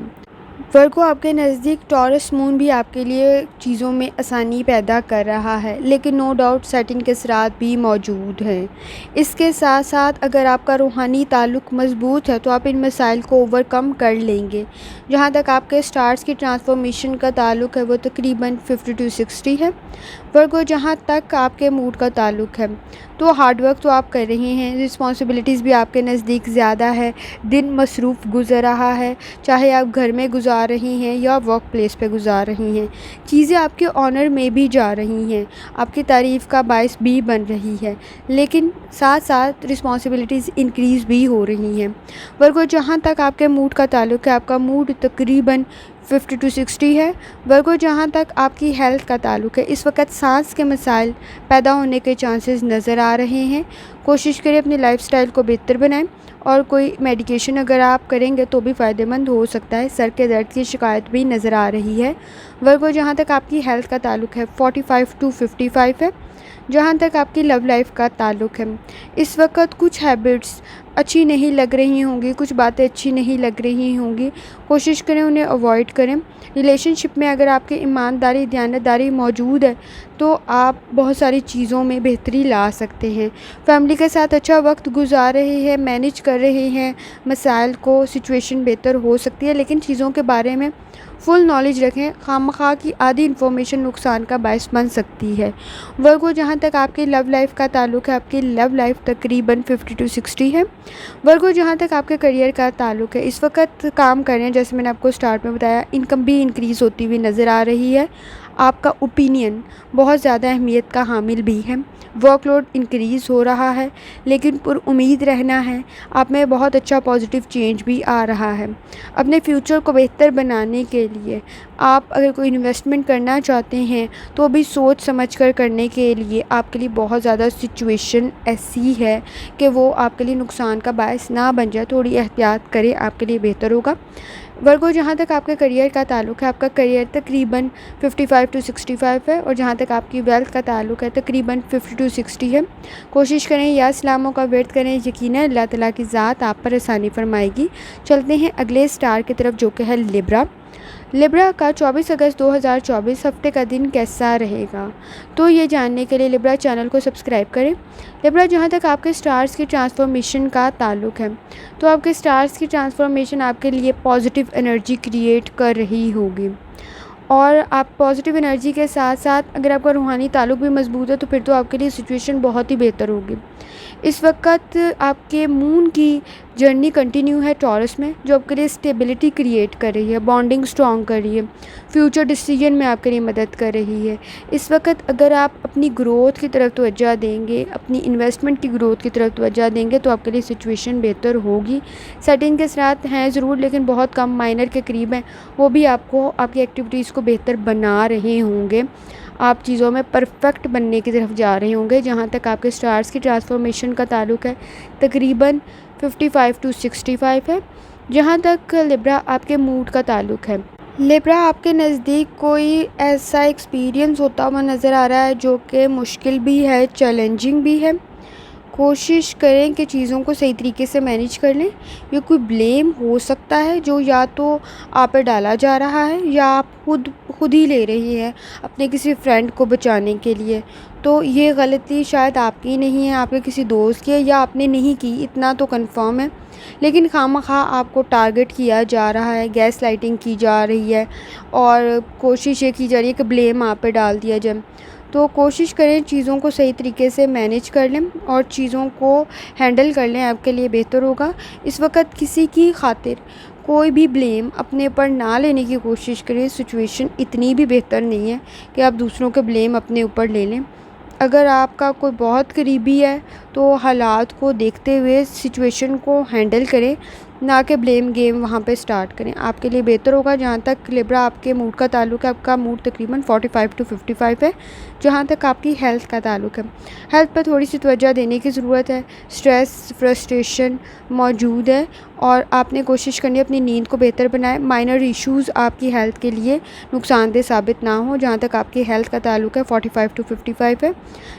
वर्गो, आपके नज़दीक टॉरस मून भी आपके लिए चीज़ों में आसानी पैदा कर रहा है, लेकिन नो डाउट सेटिंग के असरात भी मौजूद हैं। इसके साथ साथ अगर आपका रूहानी ताल्लुक मजबूत है तो आप इन मसाइल को ओवरकम कर लेंगे। जहाँ तक आपके स्टार्स की ट्रांसफॉर्मेशन का ताल्लुक है वो तकरीबन 50 टू 60 है। वर्गो, जहाँ तक आपके मूड का ताल्लुक़ है तो हार्ड वर्क तो आप कर रही हैं, रिस्पॉन्सिबिलिटीज़ भी आपके नज़दीक ज़्यादा है, दिन मसरूफ़ गुज़र रहा है, चाहे आप घर में गुज़ार रही हैं या वर्क प्लेस पे गुज़ार रही हैं। चीज़ें आपके ऑनर में भी जा रही हैं, आपकी तारीफ़ का बायस भी बन रही है, लेकिन साथ साथ रिस्पॉन्सिबिलिटीज़ इंक्रीज़ भी हो रही हैं। वर्गो, जहाँ तक आपके मूड का ताल्लुक़ है, आपका मूड तकरीबन 50 to 60 है। वर्गो, जहाँ तक आपकी हेल्थ का ताल्लुक़ है, इस वक्त सांस के मसाइल पैदा होने के चांसेस नज़र आ रहे हैं। कोशिश करें अपनी लाइफ़स्टाइल को बेहतर बनाएं और कोई मेडिकेशन अगर आप करेंगे तो भी फ़ायदेमंद हो सकता है। सर के दर्द की शिकायत भी नज़र आ रही है। वर्गो, जहाँ तक आपकी हेल्थ का ताल्लुक़ है 45 to 55 है। जहाँ तक आपकी लव लाइफ का ताल्लुक़ है, इस वक्त कुछ हैबिट्स अच्छी नहीं लग रही होंगी, कुछ बातें अच्छी नहीं लग रही होंगी, कोशिश करें उन्हें अवॉइड करें। रिलेशनशिप में अगर आपकी ईमानदारी, दयानतदारी मौजूद है तो आप बहुत सारी चीज़ों में बेहतरी ला सकते हैं। फैमिली के साथ अच्छा वक्त गुजार रहे हैं, मैनेज कर रहे हैं मसाइल को, सिचुएशन बेहतर हो सकती है, लेकिन चीज़ों के बारे में फुल नॉलेज रखें। खामखा की आधी इन्फॉर्मेशन नुकसान का बायस बन सकती है। वर्गो, जहाँ तक आपकी लव लाइफ का ताल्लुक़ है, आपकी लव लाइफ तकरीबन 50 to 60 है। वर्गो, जहाँ तक आपके करियर का ताल्लुक़ है, इस वक्त काम कर रहे हैं, जैसे मैंने आपको स्टार्ट में बताया, इनकम भी इंक्रीज़ होती हुई नज़र आ रही है। आपका ओपिनियन बहुत ज़्यादा अहमियत का हामिल भी है। वर्कलोड इंक्रीज़ हो रहा है, लेकिन पुरुम्मीद रहना है, आप में बहुत अच्छा पॉजिटिव चेंज भी आ रहा है। अपने फ्यूचर को बेहतर बनाने के लिए आप अगर कोई इन्वेस्टमेंट करना चाहते हैं तो भी सोच समझ कर करने के लिए आपके लिए बहुत ज़्यादा सिचुएशन ऐसी है कि वो आपके लिए नुकसान का बायस ना बन जाए। थोड़ी एहतियात करें, आपके लिए बेहतर होगा। वर्गो, जहाँ तक आपके करियर का ताल्लुक़ है, आपका करियर तकरीबन 55 to 65 है और जहाँ तक आपकी वेल्थ का ताल्लुक़ है तकरीबन 50 to 60 है। कोशिश करें या इस्लामों का वर्द करें, यकीनन अल्लाह ताला की ज़ात आप पर आसानी फरमाएगी। चलते हैं अगले स्टार की तरफ, जो कि है लिब्रा। लिब्रा का 24 अगस्त 2024 हफ्ते का दिन कैसा रहेगा, तो ये जानने के लिए लिब्रा चैनल को सब्सक्राइब करें। लिब्रा, जहाँ तक आपके स्टार्स की ट्रांसफॉर्मेशन का ताल्लुक़ है, तो आपके स्टार्स की ट्रांसफॉर्मेशन आपके लिए पॉजिटिव एनर्जी क्रिएट कर रही होगी और आप पॉजिटिव एनर्जी के साथ साथ अगर आपका रूहानी ताल्लुक़ भी मज़बूत है तो फिर तो आपके लिए सिचुएशन बहुत ही बेहतर होगी। इस वक्त आपके मून की जर्नी कंटिन्यू है टॉरस में, जो आपके लिए स्टेबिलिटी क्रिएट कर रही है, बॉन्डिंग स्ट्रॉन्ग कर रही है, फ्यूचर डिसीजन में आपके लिए मदद कर रही है। इस वक्त अगर आप अपनी ग्रोथ की तरफ तवज्जो देंगे, अपनी इन्वेस्टमेंट की ग्रोथ की तरफ तवज्जो देंगे तो आपके लिए सिचुएशन बेहतर होगी। सेटिंग के साथ हैं ज़रूर, लेकिन बहुत कम, माइनर के करीब हैं, वो भी आपको आपकी एक्टिविटीज़ को बेहतर बना रहे होंगे। आप चीज़ों में परफेक्ट बनने की तरफ जा रहे होंगे। जहाँ तक आपके स्टार्स की ट्रांसफॉर्मेशन का ताल्लुक़ है तकरीबन 55 to 65 है। जहाँ तक लिब्रा आपके मूड का ताल्लुक़ है, लिब्रा आपके नज़दीक कोई ऐसा एक्सपीरियंस होता हुआ नज़र आ रहा है जो कि मुश्किल भी है, चैलेंजिंग भी है। कोशिश करें कि चीज़ों को सही तरीके से मैनेज कर लें। ये कोई ब्लेम हो सकता है जो या तो आप पे डाला जा रहा है या आप खुद ही ले रही हैं अपने किसी फ्रेंड को बचाने के लिए। तो ये गलती शायद आपकी नहीं है, आपके किसी दोस्त की है या आपने नहीं की, इतना तो कंफर्म है, लेकिन खामखा आपको टारगेट किया जा रहा है, गैस लाइटिंग की जा रही है और कोशिश ये की जा रही है कि ब्लेम आप पे डाल दिया जाए। तो कोशिश करें चीज़ों को सही तरीके से मैनेज कर लें और चीज़ों को हैंडल कर लें, आपके लिए बेहतर होगा। इस वक्त किसी की खातिर कोई भी ब्लेम अपने ऊपर ना लेने की कोशिश करें। सिचुएशन इतनी भी बेहतर नहीं है कि आप दूसरों के ब्लेम अपने ऊपर ले लें। अगर आपका कोई बहुत करीबी है तो हालात को देखते हुए सिचुएशन को हैंडल करें, ना कि ब्लेम गेम वहाँ पे स्टार्ट करें, आपके लिए बेहतर होगा। जहाँ तक लिब्रा आपके मूड का ताल्लुक़ है, आपका मूड तकरीबन 45 to 55 है। जहाँ तक आपकी हेल्थ का ताल्लुक़ है, हेल्थ पर थोड़ी सी तवज्जो देने की ज़रूरत है। स्ट्रेस, फ्रस्ट्रेशन मौजूद है और आपने कोशिश करनी है अपनी नींद को बेहतर बनाएं। माइनर इश्यूज़ आपकी हेल्थ के लिए नुकसानदेह साबित ना हो। जहाँ तक आपकी हेल्थ का ताल्लुक़ है 45 to 55 है।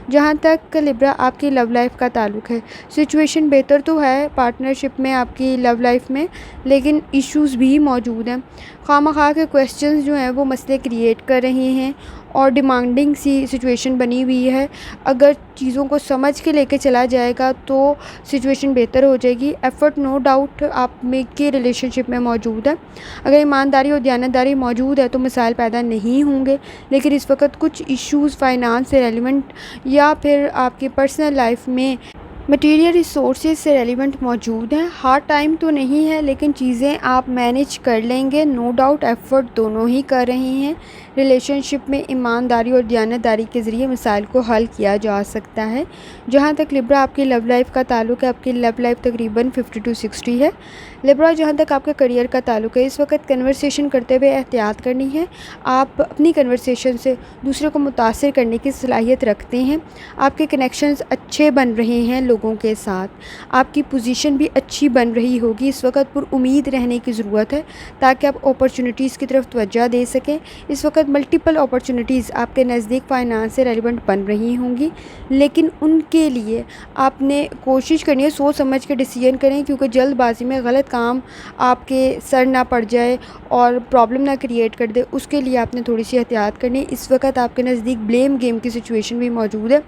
जहाँ तक लिब्रा आपकी लव लाइफ का ताल्लुक़ है, सिचुएशन बेहतर तो है पार्टनरशिप में, आपकी लव लाइफ में, लेकिन इश्यूज़ भी मौजूद हैं। खामखा के क्वेश्चंस जो हैं वो मसले क्रिएट कर रहे हैं और डिमांडिंग सी सिचुएशन बनी हुई है। अगर चीज़ों को समझ के लेके चला जाएगा तो सिचुएशन बेहतर हो जाएगी। एफ़र्ट नो डाउट आप में के रिलेशनशिप में मौजूद है। अगर ईमानदारी और दयानतदारी मौजूद है तो मसाइल पैदा नहीं होंगे, लेकिन इस वक्त कुछ इश्यूज़ फाइनेंस से रेलिवेंट या फिर आपकी पर्सनल लाइफ में मटेरियल रिसोर्सेज से रेलिवेंट मौजूद हैं। हार्ड टाइम तो नहीं है, लेकिन चीज़ें आप मैनेज कर लेंगे। नो डाउट एफ़र्ट दोनों ही कर रहे हैं। रिलेशनशिप में ईमानदारी और दयानतदारी के ज़रिए मसाइल को हल किया जा सकता है। जहाँ तक लिब्रा आपकी लव लाइफ का ताल्लुक़ है, आपकी लव लाइफ तकरीबन 50 to 60 है। लिब्रा जहाँ तक आपके करियर का ताल्लुक़ है, इस वक्त कन्वर्सेशन करते हुए एहतियात करनी है। आप अपनी कन्वर्सेशन से दूसरे को मुतासिर करने की सलाहियत रखते हैं। आपके कनेक्शंस अच्छे बन रहे हैं लोगों के साथ, आपकी पोजीशन भी अच्छी बन रही होगी। इस वक्त पुरुम्मीद रहने की ज़रूरत है ताकि आप अपॉर्चुनिटीज़ की तरफ तवज्जो दे सकें। इस वक्त मल्टीपल अपॉर्चुनिटीज़ आपके नज़दीक फाइनेंस से रेलिवेंट बन रही होंगी, लेकिन उनके लिए आपने कोशिश करनी है सोच समझ के डिसीजन करें, क्योंकि जल्दबाजी में गलत काम आपके सर ना पड़ जाए और प्रॉब्लम ना क्रिएट कर दे। उसके लिए आपने थोड़ी सी एहतियात करनी है। इस वक्त आपके नज़दीक ब्लेम गेम की सिचुएशन भी मौजूद है,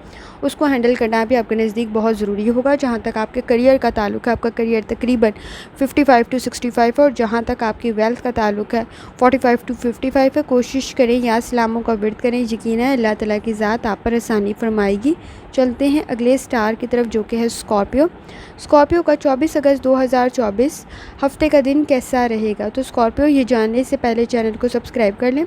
उसको हैंडल करना भी आपके नज़दीक बहुत ज़रूरी होगा। जहाँ तक आपके करियर का ताल्लुक़ है, आपका करियर तकरीबन 55 to 65 है, और जहाँ तक आपकी वेल्थ का ताल्लुक़ है 45 to 55 है। कोशिश करें या सलामों का विर्द करें, यकीन है अल्लाह ताला की ज़ात आप पर आसानी फरमाएगी। चलते हैं अगले स्टार की तरफ, जो कि है स्कॉर्पियो। स्कॉर्पियो का 24 अगस्त 2024 हफ्ते का दिन कैसा रहेगा? तो स्कॉर्पियो ये जानने से पहले चैनल को सब्सक्राइब कर लें।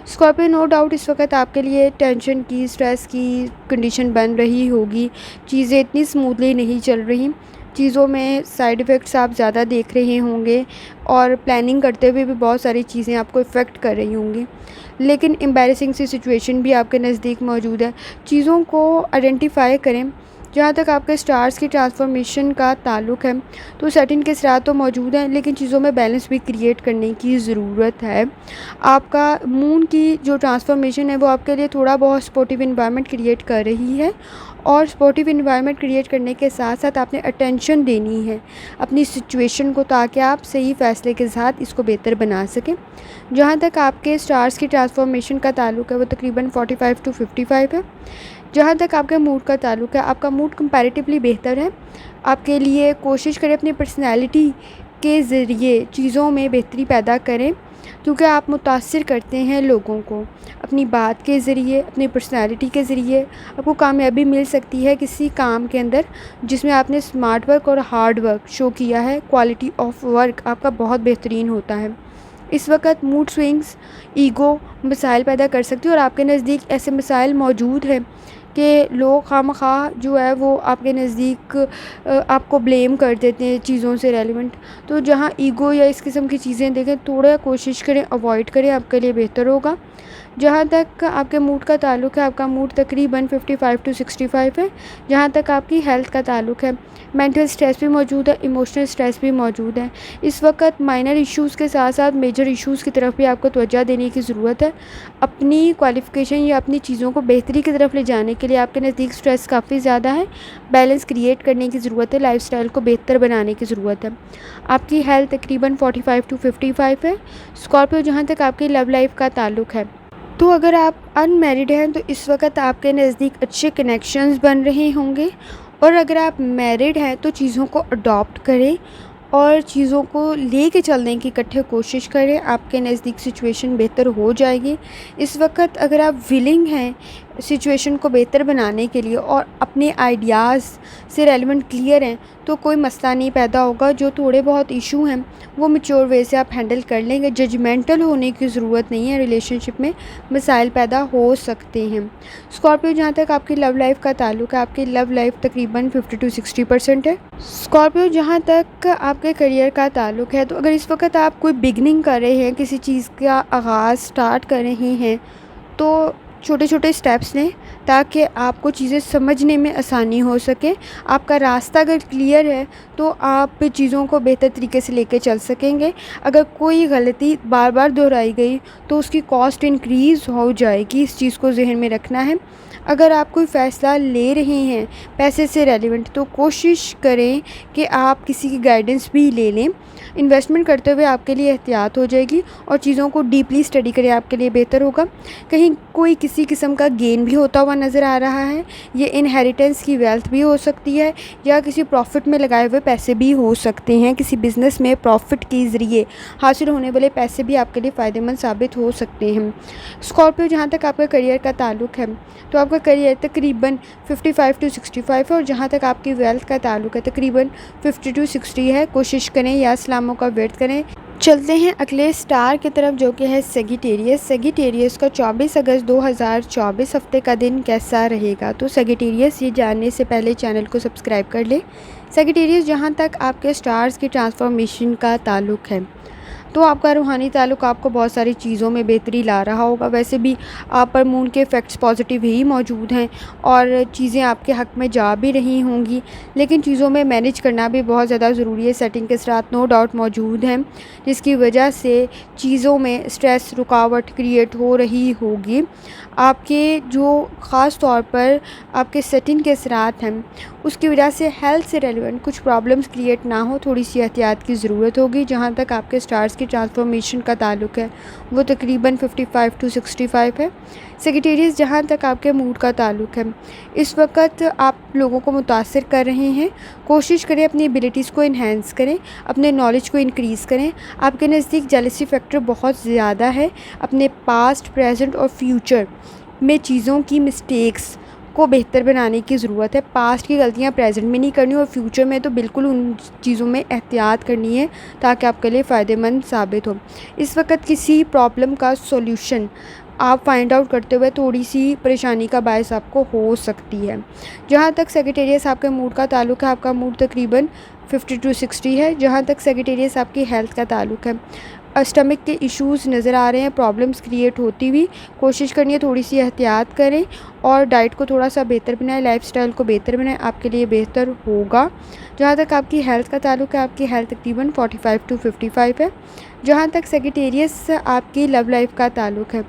स्कॉर्पियो नो डाउट इस वक्त आपके लिए टेंशन की, स्ट्रेस की कंडीशन बन रही होगी। चीज़ें इतनी स्मूथली नहीं चल रही, चीज़ों में साइड इफ़ेक्ट्स आप ज़्यादा देख रहे होंगे और प्लानिंग करते हुए भी बहुत सारी चीज़ें आपको इफ़ेक्ट कर रही होंगी। लेकिन एम्बैरेसिंग सी सिचुएशन भी आपके नज़दीक मौजूद है। चीज़ों को आइडेंटिफाई करें। जहाँ तक आपके स्टार्स की ट्रांसफॉर्मेशन का ताल्लुक़ है, तो सेटिंग के असरात तो मौजूद हैं, लेकिन चीज़ों में बैलेंस भी क्रिएट करने की ज़रूरत है। आपका मून की जो ट्रांसफॉर्मेशन है वो आपके लिए थोड़ा बहुत सपोर्टिव इन्वायरमेंट क्रिएट कर रही है, और सपोर्टिव इन्वायरमेंट क्रिएट करने के साथ साथ आपने अटेंशन देनी है अपनी सिचुएशन को, ताकि आप सही फ़ैसले के साथ इसको बेहतर बना सकें। जहाँ तक आपके स्टार्स की ट्रांसफॉर्मेशन का ताल्लुक़ है वो तकरीबन 45 to 55 है। जहाँ तक आपके मूड का ताल्लुक़ है, आपका मूड कंपैरेटिवली बेहतर है। आपके लिए कोशिश करें अपनी पर्सनैलिटी के ज़रिए चीज़ों में बेहतरी पैदा करें, क्योंकि आप मुतासिर करते हैं लोगों को अपनी बात के ज़रिए, अपनी पर्सनैलिटी के ज़रिए। आपको कामयाबी मिल सकती है किसी काम के अंदर जिसमें आपने स्मार्ट वर्क और हार्ड वर्क शो किया है। क्वालिटी ऑफ वर्क आपका बहुत बेहतरीन होता है। इस वक्त मूड स्विंग्स, ईगो मसाइल पैदा कर सकती है, और आपके नज़दीक ऐसे मसाइल मौजूद हैं कि लोग खामखा जो है वो आपके नज़दीक आपको ब्लेम कर देते हैं चीज़ों से रेलिवेंट। तो जहाँ ईगो या इस किस्म की चीज़ें देखें, थोड़ा कोशिश करें अवॉइड करें, आपके लिए बेहतर होगा। जहाँ तक आपके मूड का ताल्लुक़ है, आपका मूड तकरीबन 55 to 65 है। जहाँ तक आपकी हेल्थ का ताल्लुक़ है, मेंटल स्ट्रेस भी मौजूद है, इमोशनल स्ट्रेस भी मौजूद है। इस वक्त माइनर इश्यूज़ के साथ साथ मेजर इश्यूज़ की तरफ भी आपको तवज्जो देने की ज़रूरत है। अपनी क्वालिफ़िकेशन या अपनी चीज़ों को बेहतरी की तरफ ले जाने के लिए आपके नज़दीक स्ट्रेस काफ़ी ज़्यादा है। बैलेंस क्रिएट करने की ज़रूरत है, लाइफ़स्टाइल को बेहतर बनाने की ज़रूरत है। आपकी हेल्थ तकरीबन 45 to 55 है। स्कॉर्पियो जहाँ तक आपकी लव लाइफ का ताल्लुक़ है, तो अगर आप अनमैरिड हैं तो इस वक्त आपके नज़दीक अच्छे कनेक्शंस बन रहे होंगे, और अगर आप मैरिड हैं तो चीज़ों को अडॉप्ट करें और चीज़ों को लेके चलने की इकट्ठे कोशिश करें। आपके नज़दीक सिचुएशन बेहतर हो जाएगी। इस वक्त अगर आप विलिंग हैं सिचुएशन को बेहतर बनाने के लिए और अपने आइडियाज़ से रेलिवेंट क्लियर हैं, तो कोई मसला नहीं पैदा होगा। जो थोड़े बहुत इशू हैं वो मैच्योर वे से आप हैंडल कर लेंगे। जजमेंटल होने की ज़रूरत नहीं है, रिलेशनशिप में मसाइल पैदा हो सकते हैं। स्कॉर्पियो जहाँ तक आपकी लव लाइफ का ताल्लुक़ है, आपकी लव लाइफ तकरीबन 50 to 60% है। स्कॉर्पियो जहाँ तक आपके करियर का ताल्लुक़ है, तो अगर इस वक्त आप कोई बिगनिंग कर रहे हैं, किसी चीज़ का आगाज़ स्टार्ट कर रहे हैं, तो छोटे छोटे स्टेप्स लें ताकि आपको चीज़ें समझने में आसानी हो सके। आपका रास्ता अगर क्लियर है तो आप चीज़ों को बेहतर तरीके से लेके चल सकेंगे। अगर कोई गलती बार बार दोहराई गई तो उसकी कॉस्ट इंक्रीज़ हो जाएगी, इस चीज़ को जहन में रखना है। अगर आप कोई फ़ैसला ले रहे हैं पैसे से रेलिवेंट, तो कोशिश करें कि आप किसी की गाइडेंस भी ले लें। इन्वेस्टमेंट करते हुए आपके लिए एहतियात हो जाएगी और चीज़ों को डीपली स्टडी करें, आपके लिए बेहतर होगा। कहीं कोई किसी किस्म का गेन भी होता हुआ नज़र आ रहा है, ये इनहेरिटेंस की वेल्थ भी हो सकती है या किसी प्रॉफिट में लगाए हुए पैसे भी हो सकते हैं। किसी बिज़नेस में प्रॉफिट के ज़रिए हासिल होने वाले पैसे भी आपके लिए फ़ायदेमंद साबित हो सकते हैं। स्कॉर्पियो, जहाँ तक आपका करियर का ताल्लुक़ है, तो आपका करियर तकरीबन 55 टू 65 है और जहाँ तक आपकी वेल्थ का ताल्लुक़ है तकरीबन 50 टू 60 है। कोशिश करें या इस्लामों का वेट करें। चलते हैं अगले स्टार की तरफ, जो कि है सेजिटेरियस। सेजिटेरियस का 24 अगस्त 2024 हफ्ते का दिन कैसा रहेगा? तो सेजिटेरियस, ये जानने से पहले चैनल को सब्सक्राइब कर ले। सेजिटेरियस, जहाँ तक आपके स्टार्स की ट्रांसफॉर्मेशन का ताल्लुक़ है, तो आपका रूहानी ताल्लुक़ आपको बहुत सारी चीज़ों में बेहतरी ला रहा होगा। वैसे भी आप पर मून के इफ़ेक्ट्स पॉजिटिव ही मौजूद हैं और चीज़ें आपके हक़ में जा भी रही होंगी, लेकिन चीज़ों में मैनेज करना भी बहुत ज़्यादा ज़रूरी है। सेटिंग के साथ नो डाउट मौजूद हैं, जिसकी वजह से चीज़ों में स्ट्रेस, रुकावट क्रिएट हो रही होगी। आपके जो ख़ास तौर पर आपके सेटिंग के असरात हैं, उसकी वजह से हेल्थ से रेलिवेंट कुछ प्रॉब्लम्स क्रिएट ना हो, थोड़ी सी एहतियात की ज़रूरत होगी। जहाँ तक आपके स्टार्स की ट्रांसफॉर्मेशन का ताल्लुक़ है, वो तकरीबन 55 टू 65 है। सेजिटेरियस, जहाँ तक आपके मूड का ताल्लुक़ है, इस वक्त आप लोगों को मुतासिर कर रहे हैं। कोशिश करें अपनी एबिलिटीज़ को इन्हेंस करें, अपने नॉलेज को इंक्रीज़ करें। आपके नज़दीक जेलसी फैक्टर बहुत ज़्यादा है। अपने पास्ट, प्रेजेंट और फ्यूचर में चीज़ों की मिस्टेक्स को बेहतर बनाने की ज़रूरत है। पास्ट की गलतियाँ प्रेजेंट में नहीं करनी और फ्यूचर में तो बिल्कुल उन चीज़ों में एहतियात करनी है ताकि आपके लिए फ़ायदेमंद साबित हो। इस वक्त किसी प्रॉब्लम का सॉल्यूशन आप फाइंड आउट करते हुए थोड़ी सी परेशानी का बायस आपको हो सकती है। जहाँ तक सेजिटेरियस आपके मूड का ताल्लुक़ है, आपका मूड तकरीबन 50 टू 60 है। जहाँ तक सेजिटेरियस आपकी हेल्थ का ताल्लुक़ है, स्टमक के इश्यूज़ नज़र आ रहे हैं, प्रॉब्लम्स क्रिएट होती हुई। कोशिश करनी है थोड़ी सी एहतियात करें और डाइट को थोड़ा सा बेहतर बनाएं, लाइफस्टाइल को बेहतर बनाएं, आपके लिए बेहतर होगा। जहाँ तक आपकी हेल्थ का ताल्लुक़ है, आपकी हेल्थ तकरीबन 45 टू 55 है। जहाँ तक सेजिटेरियस आपकी लव लाइफ का ताल्लुक़ है,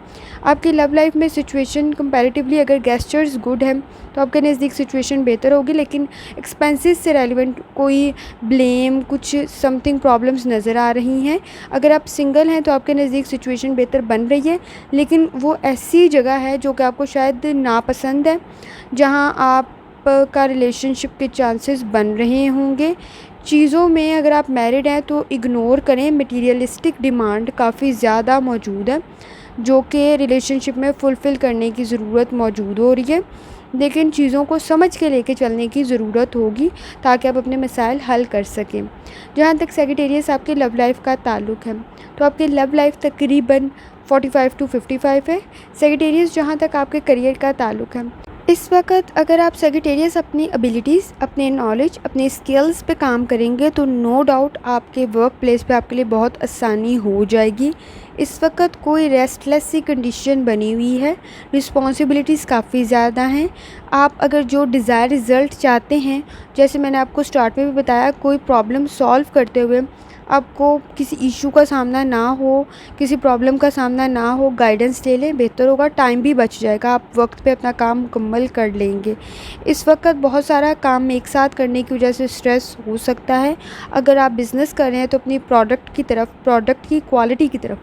आपकी लव लाइफ में सिचुएशन कंपैरेटिवली अगर गेस्चर्स गुड हैं तो आपके नज़दीक सिचुएशन बेहतर होगी, लेकिन एक्सपेंसेस से रेलिवेंट कोई ब्लेम, कुछ समथिंग प्रॉब्लम्स नज़र आ रही हैं। अगर आप सिंगल हैं तो आपके नज़दीक सिचुएशन बेहतर बन रही है, लेकिन वो ऐसी जगह है जो कि आपको शायद नापसंद है, जहाँ आप का रिलेशनशिप के चांसेस बन रहे होंगे। चीज़ों में अगर आप मैरिड हैं तो इग्नोर करें, मटीरियलिस्टिक डिमांड काफ़ी ज़्यादा मौजूद है जो कि रिलेशनशिप में फुलफ़िल करने की ज़रूरत मौजूद हो रही है, लेकिन चीज़ों को समझ के लेके चलने की ज़रूरत होगी ताकि आप अपने मसाइल हल कर सकें। जहाँ तक सेजिटेरियस आपकी लव लाइफ का ताल्लुक़ है, तो आपकी लव लाइफ तकरीबन 45 टू 55 है। सेजिटेरियस, जहाँ तक आपके करियर का ताल्लुक़ है, इस वक्त अगर आप सेजिटेरियस अपनी एबिलिटीज़, अपने नॉलेज, अपने स्किल्स पे काम करेंगे तो नो डाउट आपके वर्क प्लेस पे आपके लिए बहुत आसानी हो जाएगी। इस वक्त कोई रेस्टलेस सी कंडीशन बनी हुई है, रिस्पॉन्सिबिलिटीज़ काफ़ी ज़्यादा हैं। आप अगर जो डिज़ायर रिज़ल्ट चाहते हैं, जैसे मैंने आपको स्टार्ट में भी बताया, कोई प्रॉब्लम सॉल्व करते हुए आपको किसी इशू का सामना ना हो, किसी प्रॉब्लम का सामना ना हो, गाइडेंस ले लें, बेहतर होगा। टाइम भी बच जाएगा, आप वक्त पे अपना काम मुकम्मल कर लेंगे। इस वक्त बहुत सारा काम एक साथ करने की वजह से स्ट्रेस हो सकता है। अगर आप बिज़नेस कर रहे हैं तो अपनी प्रोडक्ट की तरफ, प्रोडक्ट की क्वालिटी की तरफ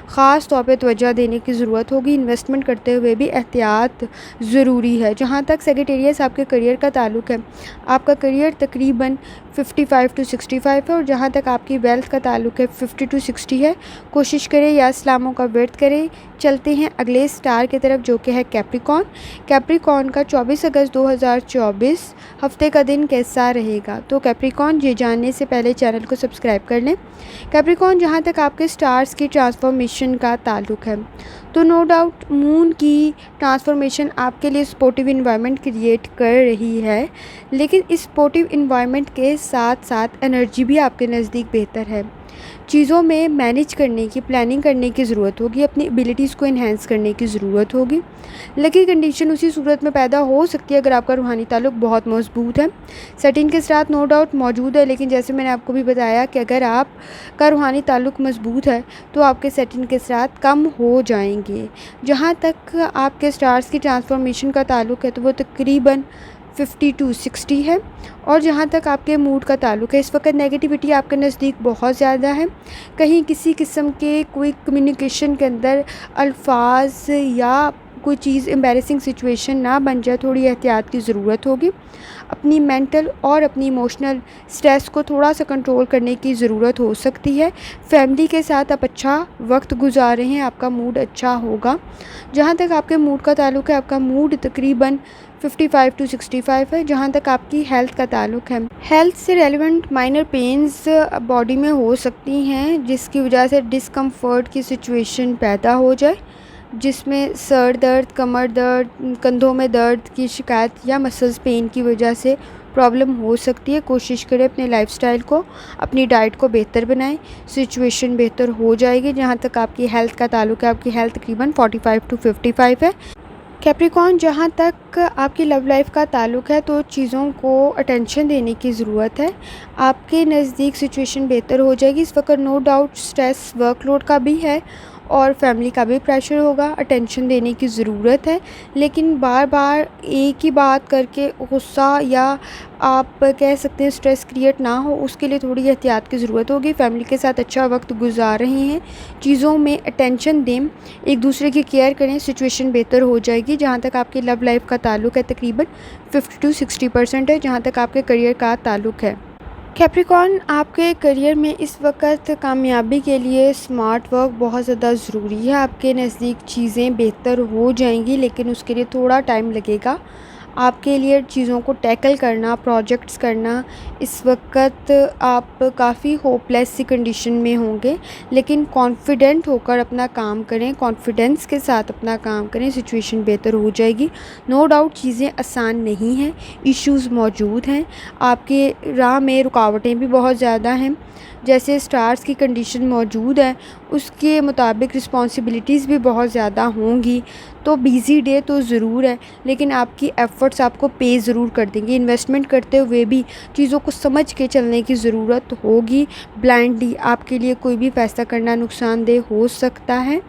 ख़ास तौर पे तवज्जो देने की ज़रूरत होगी। इन्वेस्टमेंट करते हुए भी एहतियात ज़रूरी है। जहाँ तक सेजिटेरियस आपके करियर का ताल्लुक़ है, आपका करियर तकरीबन 55 टू 65 है और जहाँ तक आपकी वेल्थ का ताल्लुक़ है 50 टू 60 है। कोशिश करें या इस्लामों का व्रत करें। चलते हैं अगले स्टार की तरफ जो कि है कैप्रिकॉर्न। कैप्रिकॉर्न का 24 अगस्त 2024 हफ्ते का दिन कैसा रहेगा? तो कैप्रिकॉर्न, ये जानने से पहले चैनल को सब्सक्राइब कर लें। कैप्रिकॉर्न, जहाँ तक आपके स्टार्स की ट्रांसफॉर्मेशन का ताल्लुक़ है, तो नो डाउट मून की ट्रांसफॉर्मेशन आपके लिए सपोर्टिव इन्वायरमेंट क्रिएट कर रही है, लेकिन इस सपोर्टिव इन्वायरमेंट के साथ साथ एनर्जी भी आपके नज़दीक बेहतर है। चीज़ों में मैनेज करने की, प्लानिंग करने की ज़रूरत होगी, अपनी एबिलिटीज़ को एनहांस करने की ज़रूरत होगी। लकी कंडीशन उसी सूरत में पैदा हो सकती है अगर आपका रूहानी ताल्लुक़ बहुत मज़बूत है। सेटिंग के साथ नो डाउट मौजूद है, लेकिन जैसे मैंने आपको भी बताया कि अगर आपका रूहानी ताल्लुक़ मज़बूत है तो आपके सेटिंग के साथ कम हो जाएंगे। जहाँ तक आपके स्टार्स की ट्रांसफॉर्मेशन का ताल्लुक़ है तो वो तकरीबन 50 to 60 है। और जहाँ तक आपके मूड का ताल्लुक़ है, इस वक्त नेगेटिविटी आपके नज़दीक बहुत ज़्यादा है। कहीं किसी किस्म के कोई कम्युनिकेशन के अंदर अल्फाज या कोई चीज़ एम्बैरेसिंग सिचुएशन ना बन जाए, थोड़ी एहतियात की ज़रूरत होगी। अपनी मेंटल और अपनी इमोशनल स्ट्रेस को थोड़ा सा कंट्रोल करने की ज़रूरत हो सकती है। फैमिली के साथ आप अच्छा वक्त गुजार रहे हैं, आपका मूड अच्छा होगा। जहाँ तक आपके मूड का ताल्लुक़ है, आपका मूड तकरीबन 55 to 65 है। जहाँ तक आपकी हेल्थ का ताल्लुक़ है, हेल्थ से रेलिवेंट माइनर पेन्स बॉडी में हो सकती हैं, जिसकी वजह से डिस्कम्फर्ट की सिचुएशन पैदा हो जाए, जिसमें सर दर्द, कमर दर्द, कंधों में दर्द की शिकायत या मसल्स पेन की वजह से प्रॉब्लम हो सकती है। कोशिश करें अपने लाइफस्टाइल को, अपनी डाइट को बेहतर बनाएं, सिचुएशन बेहतर हो जाएगी। जहाँ तक आपकी हेल्थ का ताल्लुक़ है, आपकी हेल्थ तकरीबन 45 to 55 है। कैप्रिकॉर्न, जहाँ तक आपकी लव लाइफ का ताल्लुक़ है तो चीज़ों को अटेंशन देने की ज़रूरत है। आपके नज़दीक सिचुएशन बेहतर हो जाएगी। इस वक्त नो डाउट स्ट्रेस वर्कलोड का भी है और फैमिली का भी प्रेशर होगा, अटेंशन देने की ज़रूरत है। लेकिन बार बार एक ही बात करके गुस्सा या आप कह सकते हैं स्ट्रेस क्रिएट ना हो, उसके लिए थोड़ी एहतियात की ज़रूरत होगी। फैमिली के साथ अच्छा वक्त गुजार रहे हैं, चीज़ों में अटेंशन दें, एक दूसरे की केयर करें, सिचुएशन बेहतर हो जाएगी। जहाँ तक आपकी लव लाइफ का ताल्लुक़ है तकरीबन 50 to 60% है। जहाँ तक आपके करियर का ताल्लुक़ है, कैप्रिकॉर्न, आपके करियर में इस वक्त कामयाबी के लिए स्मार्ट वर्क बहुत ज़्यादा ज़रूरी है। आपके नज़दीक चीज़ें बेहतर हो जाएंगी, लेकिन उसके लिए थोड़ा टाइम लगेगा। आपके लिए चीज़ों को टैकल करना, प्रोजेक्ट्स करना, इस वक्त आप काफ़ी होपलेस सी कंडीशन में होंगे, लेकिन कॉन्फिडेंट होकर अपना काम करें, कॉन्फिडेंस के साथ अपना काम करें, सिचुएशन बेहतर हो जाएगी। नो डाउट चीज़ें आसान नहीं हैं, इश्यूज़ मौजूद हैं, आपके राह में रुकावटें भी बहुत ज़्यादा हैं। जैसे स्टार्स की कंडीशन मौजूद है, उसके मुताबिक रिस्पॉन्सिबिलिटीज़ भी बहुत ज़्यादा होंगी। तो बिज़ी डे तो ज़रूर है, लेकिन आपकी एफ़र्ट्स आपको पे ज़रूर कर देंगे। इन्वेस्टमेंट करते हुए भी चीज़ों को समझ के चलने की ज़रूरत होगी। ब्लाइंडली आपके लिए कोई भी फ़ैसला करना नुकसानदेह हो सकता है,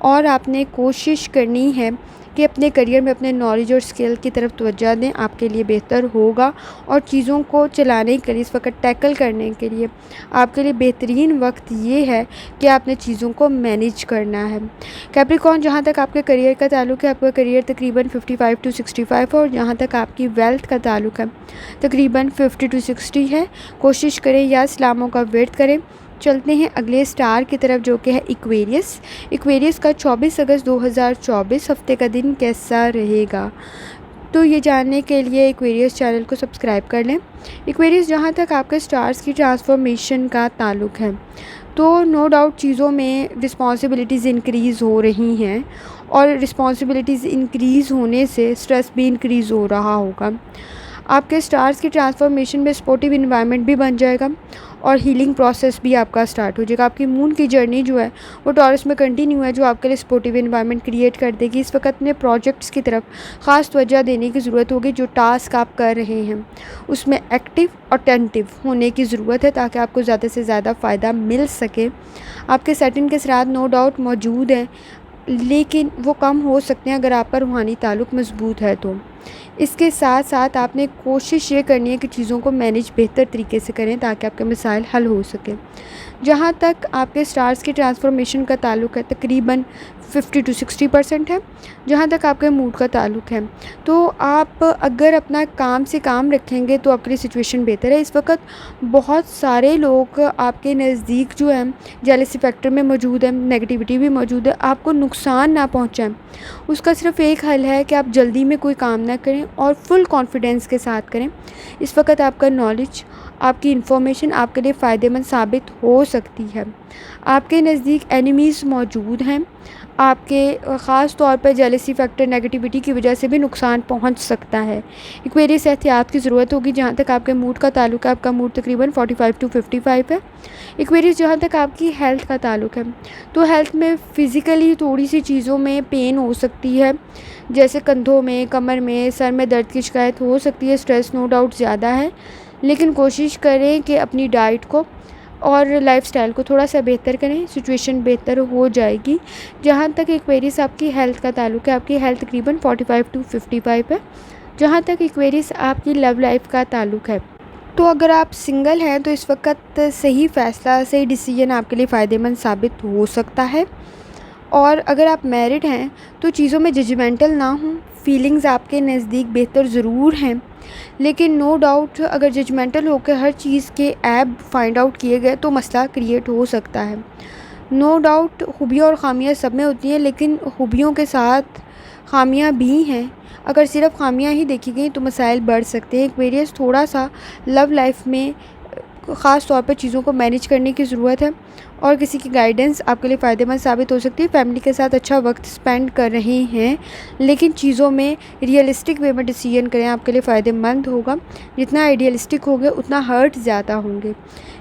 और आपने कोशिश करनी है कि अपने करियर में अपने नॉलेज और स्किल की तरफ तवज्जो दें, आपके लिए बेहतर होगा। और चीज़ों को चलाने के लिए, इस वक्त टैकल करने के लिए आपके लिए बेहतरीन वक्त ये है कि आपने चीज़ों को मैनेज करना है। कैप्रिकॉर्न, जहाँ तक आपके करियर का ताल्लुक़ है, आपका करियर तकरीबन 55 to 65 है। और जहाँ तक आपकी वेल्थ का ताल्लुक़ है तकरीबन 50 to 60 है। कोशिश करें या इस्लामों का वेट करें। चलते हैं अगले स्टार की तरफ, जो कि है एक्वेरियस। एक्वेरियस का 24 अगस्त 2024 हफ्ते का दिन कैसा रहेगा, तो ये जानने के लिए एक्वेरियस चैनल को सब्सक्राइब कर लें। एक्वेरियस, जहाँ तक आपके स्टार्स की ट्रांसफॉर्मेशन का ताल्लुक़ है तो नो डाउट चीज़ों में रिस्पॉन्सिबिलिटीज़ इंक्रीज़ हो रही हैं, और रिस्पॉन्सिबिलिटीज़ इंक्रीज़ होने से स्ट्रेस भी इंक्रीज़ हो रहा होगा। आपके स्टार्स की ट्रांसफॉर्मेशन में सपोर्टिव इन्वायरमेंट भी बन जाएगा, और हीलिंग प्रोसेस भी आपका स्टार्ट हो जाएगा। आपकी मून की जर्नी जो है वो टॉरस में कंटिन्यू है, जो आपके लिए सपोर्टिव इन्वायरमेंट क्रिएट कर देगी। इस वक्त अपने प्रोजेक्ट्स की तरफ ख़ास तवज्जो देने की ज़रूरत होगी। जो टास्क आप कर रहे हैं उसमें एक्टिव और अटेंटिव होने की ज़रूरत है, ताकि आपको ज़्यादा से ज़्यादा फ़ायदा मिल सके। आपके सेटिंग के साथ नो डाउट मौजूद है, लेकिन वो कम हो सकते हैं अगर आपका रूहानी ताल्लुक़ मज़बूत है तो। इसके साथ साथ आपने कोशिश ये करनी है कि चीज़ों को मैनेज बेहतर तरीके से करें, ताकि आपके मसाइल हल हो सकें। जहाँ तक आपके स्टार्स की ट्रांसफॉर्मेशन का ताल्लुक़ है तकरीबन 50 to 60% है। जहाँ तक आपके मूड का ताल्लुक़ है तो आप अगर अपना काम से काम रखेंगे तो आपके लिए सिचुएशन बेहतर है। इस वक्त बहुत सारे लोग आपके नज़दीक जो है जेलसी फैक्टर में मौजूद है, नेगेटिविटी भी मौजूद है। आपको नुकसान ना पहुँचाएं, उसका सिर्फ एक हल है कि आप जल्दी में कोई काम ना करें और फुल कॉन्फिडेंस के साथ करें। इस वक्त आपका नॉलेज, आपकी इन्फॉर्मेशन आपके लिए फ़ायदेमंद साबित हो सकती है। आपके नज़दीक एनिमीज़ मौजूद हैं, आपके ख़ास तौर पर जेलसी फैक्टर नेगेटिविटी की वजह से भी नुकसान पहुंच सकता है। एक्वेरियस एहतियात की ज़रूरत होगी जहां तक आपके मूड का ताल्लुक है। आपका मूड तकरीबन 45 टू 55 है। एक्वेरियस जहां तक आपकी हेल्थ का ताल्लुक है, तो हेल्थ में फ़िज़िकली थोड़ी सी चीज़ों में पेन हो सकती है, जैसे कंधों में, कमर में, सर में दर्द की शिकायत हो सकती है। स्ट्रेस नो डाउट ज़्यादा है, लेकिन कोशिश करें कि अपनी डाइट को और लाइफ़स्टाइल को थोड़ा सा बेहतर करें, सिचुएशन बेहतर हो जाएगी। जहाँ तक एक्वेरियस आपकी हेल्थ का ताल्लुक है, आपकी हेल्थ तकरीबन 45 टू 55 है। जहाँ तक एक्वेरियस आपकी लव लाइफ का ताल्लुक है, तो अगर आप सिंगल हैं तो इस वक्त सही फ़ैसला, सही डिसीजन आपके लिए फ़ायदेमंद साबित हो सकता है। और अगर आप मैरिड हैं तो चीज़ों में जजमेंटल ना हों। फीलिंग्स आपके नज़दीक बेहतर ज़रूर हैं, लेकिन नो डाउट अगर जजमेंटल होकर हर चीज़ के ऐब फाइंड आउट किए गए तो मसला क्रिएट हो सकता है। नो डाउट खूबियाँ और ख़ामियाँ सब में होती हैं, लेकिन खूबियों के साथ ख़ामियाँ भी हैं। अगर सिर्फ ख़ामियाँ ही देखी गई तो मसाइल बढ़ सकते हैं। एक्वेरियस थोड़ा सा लव लाइफ में ख़ास तौर पर चीज़ों को मैनेज करने की ज़रूरत है, और किसी की गाइडेंस आपके लिए फ़ायदेमंद साबित हो सकती है। फैमिली के साथ अच्छा वक्त स्पेंड कर रहे हैं, लेकिन चीज़ों में रियलिस्टिक वे में डिसीजन करें, आपके लिए फ़ायदेमंद होगा। जितना आइडियलिस्टिक होंगे उतना हर्ट ज़्यादा होंगे।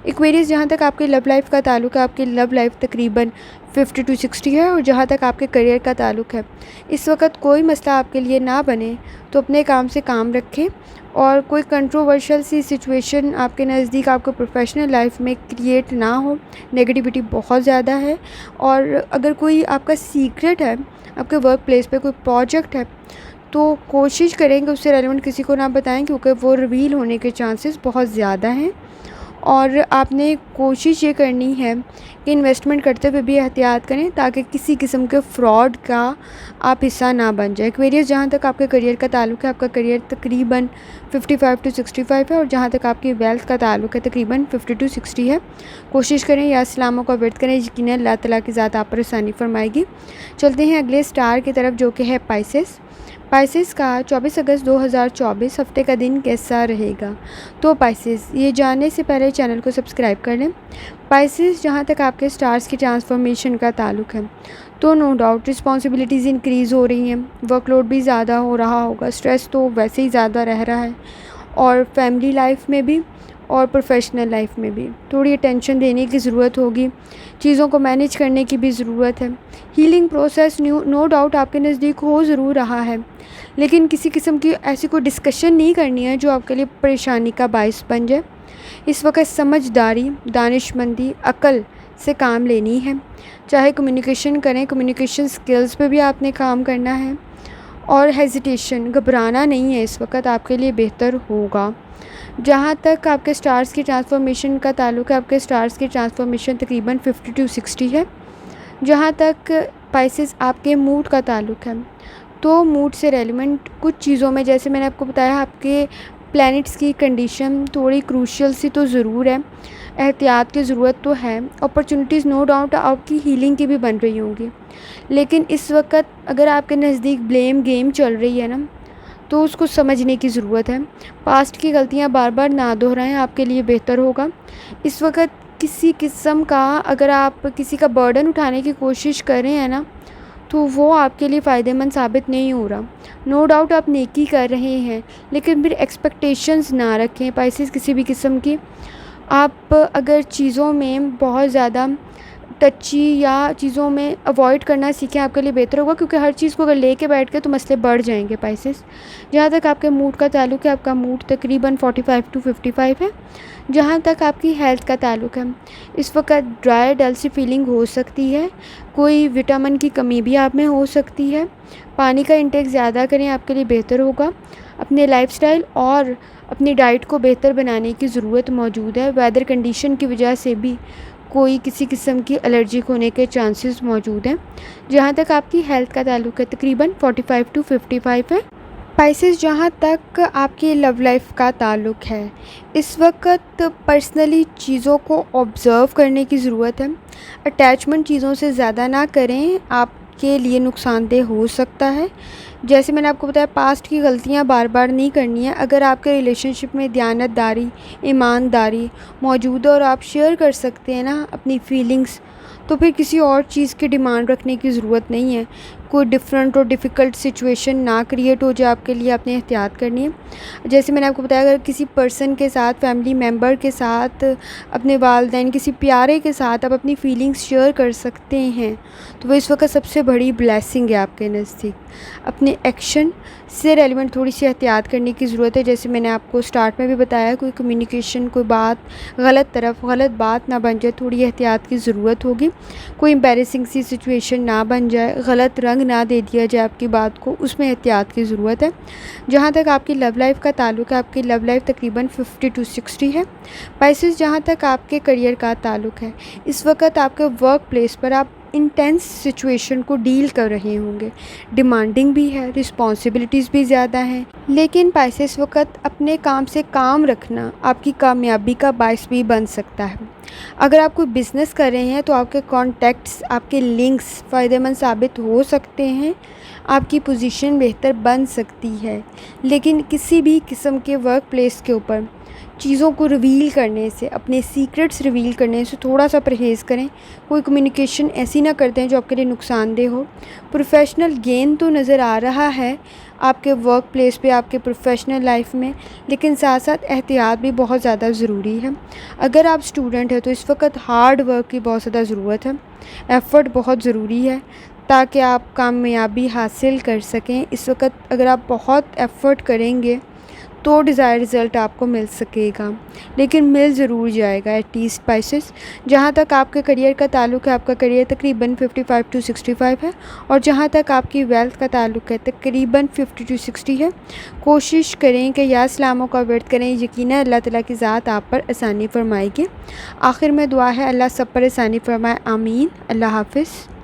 एक्वेरियस जहाँ तक आपकी लव लाइफ का ताल्लुक है, आपकी लव लाइफ तकरीबन 50 टू 60 है। और जहाँ तक आपके करियर का ताल्लुक है, इस वक्त कोई मसला आपके लिए ना बने तो अपने काम से काम रखें, और कोई कंट्रोवर्शियल सी सिचुएशन आपके नज़दीक आपको प्रोफेशनल लाइफ में क्रिएट ना हो। नेगेटिविटी बहुत ज़्यादा है, और अगर कोई आपका सीक्रेट है, आपके वर्क प्लेस पे कोई प्रोजेक्ट है, तो कोशिश करेंगे उससे रेलेवेंट किसी को ना बताएं, क्योंकि वो रिवील होने के चांसेस बहुत ज़्यादा हैं। और आपने कोशिश ये करनी है कि इन्वेस्टमेंट करते हुए भी एहतियात करें, ताकि किसी किस्म के फ्रॉड का आप हिस्सा ना बन जाए। एक्वेरियस जहाँ तक आपके करियर का ताल्लुक है, आपका करियर तकरीबन 55 टू 65 है। और जहाँ तक आपकी वेल्थ का ताल्लुक है, तकरीबन 50 टू 60 है। कोशिश करें या इस्लामों का वर्त करें, यकीनन अल्लाह ताला की ज़ात आप पर आसानी फरमाएगी। चलते हैं अगले स्टार की तरफ, जो कि है पाइसेस। पाइसेस का 24 अगस्त 2024 हफ्ते का दिन कैसा रहेगा। तो पाइसेस, ये जानने से पहले चैनल को सब्सक्राइब कर लें। पाइसेस जहाँ तक आपके स्टार्स की ट्रांसफॉर्मेशन का ताल्लुक है, तो नो डाउट रिस्पॉन्सिबिलिटीज़ इंक्रीज़ हो रही हैं, वर्कलोड भी ज़्यादा हो रहा होगा, स्ट्रेस तो वैसे ही ज़्यादा रह रहा है, और फैमिली लाइफ में भी और प्रोफेशनल लाइफ में भी थोड़ी अटेंशन देने की ज़रूरत होगी। चीज़ों को मैनेज करने की भी ज़रूरत है। हीलिंग प्रोसेस नो डाउट आपके नज़दीक हो ज़रूर रहा है, लेकिन किसी किस्म की ऐसी कोई डिस्कशन नहीं करनी है जो आपके लिए परेशानी का बायस बन जाए। इस वक्त समझदारी, दानिशमंदी, अक्ल से काम लेनी है। चाहे कम्युनिकेशन करें, कम्युनिकेशन स्किल्स पे भी आपने काम करना है, और हेजिटेशन, घबराना नहीं है, इस वक्त आपके लिए बेहतर होगा। जहाँ तक आपके स्टार्स की ट्रांसफॉर्मेशन का ताल्लुक है, आपके स्टार्स की ट्रांसफॉर्मेशन तकरीबन 50 टू 60 है। जहाँ तक पाइसेस आपके मूड का ताल्लुक है, तो मूड से रेलिवेंट कुछ चीज़ों में, जैसे मैंने आपको बताया, आपके प्लैनेट्स की कंडीशन थोड़ी क्रूशियल सी तो ज़रूर है, एहतियात की ज़रूरत तो है। अपॉर्चुनिटीज़ नो डाउट आपकी हीलिंग की भी बन रही होंगी, लेकिन इस वक्त अगर आपके नज़दीक ब्लेम गेम चल रही है ना, तो उसको समझने की ज़रूरत है। पास्ट की गलतियाँ बार बार ना दोहराएं, आपके लिए बेहतर होगा। इस वक्त किसी किस्म का अगर आप किसी का बर्डन उठाने की कोशिश कर रहे हैं ना, तो वो आपके लिए फ़ायदेमंद साबित नहीं हो रहा। नो डाउट आप नेकी कर रहे हैं, लेकिन फिर एक्सपेक्टेशंस ना रखें पाइसेस किसी भी किस्म की। आप अगर चीज़ों में बहुत ज़्यादा टची या चीज़ों में अवॉइड करना सीखें, आपके लिए बेहतर होगा, क्योंकि हर चीज़ को अगर लेके बैठ के तो मसले बढ़ जाएंगे पाइसेस। जहाँ तक आपके मूड का ताल्लुक है, आपका मूड तकरीबन 45 टू 55 है। जहाँ तक आपकी हेल्थ का ताल्लुक है, इस वक्त ड्राई डल सी फीलिंग हो सकती है, कोई विटामिन की कमी भी आप में हो सकती है। पानी का इंटेक ज़्यादा करें, आपके लिए बेहतर होगा। अपने लाइफस्टाइल और अपनी डाइट को बेहतर बनाने की ज़रूरत मौजूद है। वेदर कंडीशन की वजह से भी कोई किसी किस्म की एलर्जिक होने के चांसेस मौजूद हैं। जहाँ तक आपकी हेल्थ का ताल्लुक है, तकरीबन 45 टू 55 है। पाइसेस जहाँ तक आपकी लव लाइफ का ताल्लुक है, इस वक्त पर्सनली चीज़ों को ऑब्ज़र्व करने की ज़रूरत है। अटैचमेंट चीज़ों से ज़्यादा ना करें, आपके लिए नुकसानदेह हो सकता है। जैसे मैंने आपको बताया, पास्ट की गलतियाँ बार बार नहीं करनी है। अगर आपके रिलेशनशिप में दयानतदारी, ईमानदारी मौजूद है और आप शेयर कर सकते हैं ना अपनी फीलिंग्स, तो फिर किसी और चीज़ की डिमांड रखने की ज़रूरत नहीं है। कोई डिफ़रेंट और डिफ़िकल्ट सिचुएशन ना क्रिएट हो जाए आपके लिए, आपने एहतियात करनी है। जैसे मैंने आपको बताया, अगर किसी पर्सन के साथ, फैमिली मेम्बर के साथ, अपने वालिदैन, किसी प्यारे के साथ आप अपनी फ़ीलिंग्स शेयर कर सकते हैं, तो वो इस वक्त सबसे बड़ी ब्लेसिंग है आपके नज़दीक। अपने एक्शन से रेलिवेंट थोड़ी सी एहतियात करने की ज़रूरत है। जैसे मैंने आपको स्टार्ट में भी बताया, कोई कम्युनिकेशन, कोई बात गलत बात ना बन जाए, थोड़ी एहतियात की ज़रूरत होगी। कोई एम्बैरेसिंग सी सिचुएशन ना बन जाए, गलत रंग ना दे दिया जाए आपकी बात को, उसमें एहतियात की ज़रूरत है। जहाँ तक आपकी लव लाइफ का ताल्लुक़ है, आपकी लव लाइफ तकरीबन 50 to 60 है। स्पाइसेस, जहाँ तक आपके करियर का ताल्लुक़ है, इस वक्त आपके वर्क प्लेस पर आप इंटेंस सिचुएशन को डील कर रहे होंगे। डिमांडिंग भी है, रिस्पॉन्सिबिलिटीज़ भी ज़्यादा हैं, लेकिन स्पाइसेस वक्त अपने काम से काम रखना आपकी कामयाबी का बायस भी बन सकता है। अगर आप कोई बिज़नेस कर रहे हैं तो आपके कॉन्टैक्ट्स, आपके लिंक्स फ़ायदेमंद साबित हो सकते हैं, आपकी पोजीशन बेहतर बन सकती है। लेकिन किसी भी किस्म के वर्क प्लेस के ऊपर चीज़ों को रिवील करने से, अपने सीक्रेट्स रिवील करने से थोड़ा सा परहेज़ करें। कोई कम्युनिकेशन ऐसी ना करते हैं जो आपके लिए नुकसानदेह हो। प्रोफेशनल गेन तो नज़र आ रहा है आपके वर्क प्लेस पे, आपके प्रोफेशनल लाइफ में, लेकिन साथ साथ एहतियात भी बहुत ज़्यादा ज़रूरी है। अगर आप स्टूडेंट हैं तो इस वक्त हार्ड वर्क की बहुत ज़्यादा ज़रूरत है। एफ़र्ट बहुत ज़रूरी है ताकि आप कामयाबी हासिल कर सकें। इस वक्त अगर आप बहुत एफ़र्ट करेंगे तो डिज़ायर रिज़ल्ट आपको मिल सकेगा, लेकिन मिल ज़रूर जाएगा एटलीस्ट। स्पाइसेस, जहाँ तक आपके करियर का ताल्लुक़ है, आपका करियर तकरीबन 55 to 65 है, और जहाँ तक आपकी वेल्थ का ताल्लुक़ है तकरीबन 50 to 60 है। कोशिश करें कि या इस्लामों का वर्त करें, यकीनन अल्लाह ताला की ज़ात आप पर आसानी फरमाएगी। आखिर में दुआ है, अल्लाह सब पर आसानी फरमाए, आमीन। अल्लाह हाफ़िज़।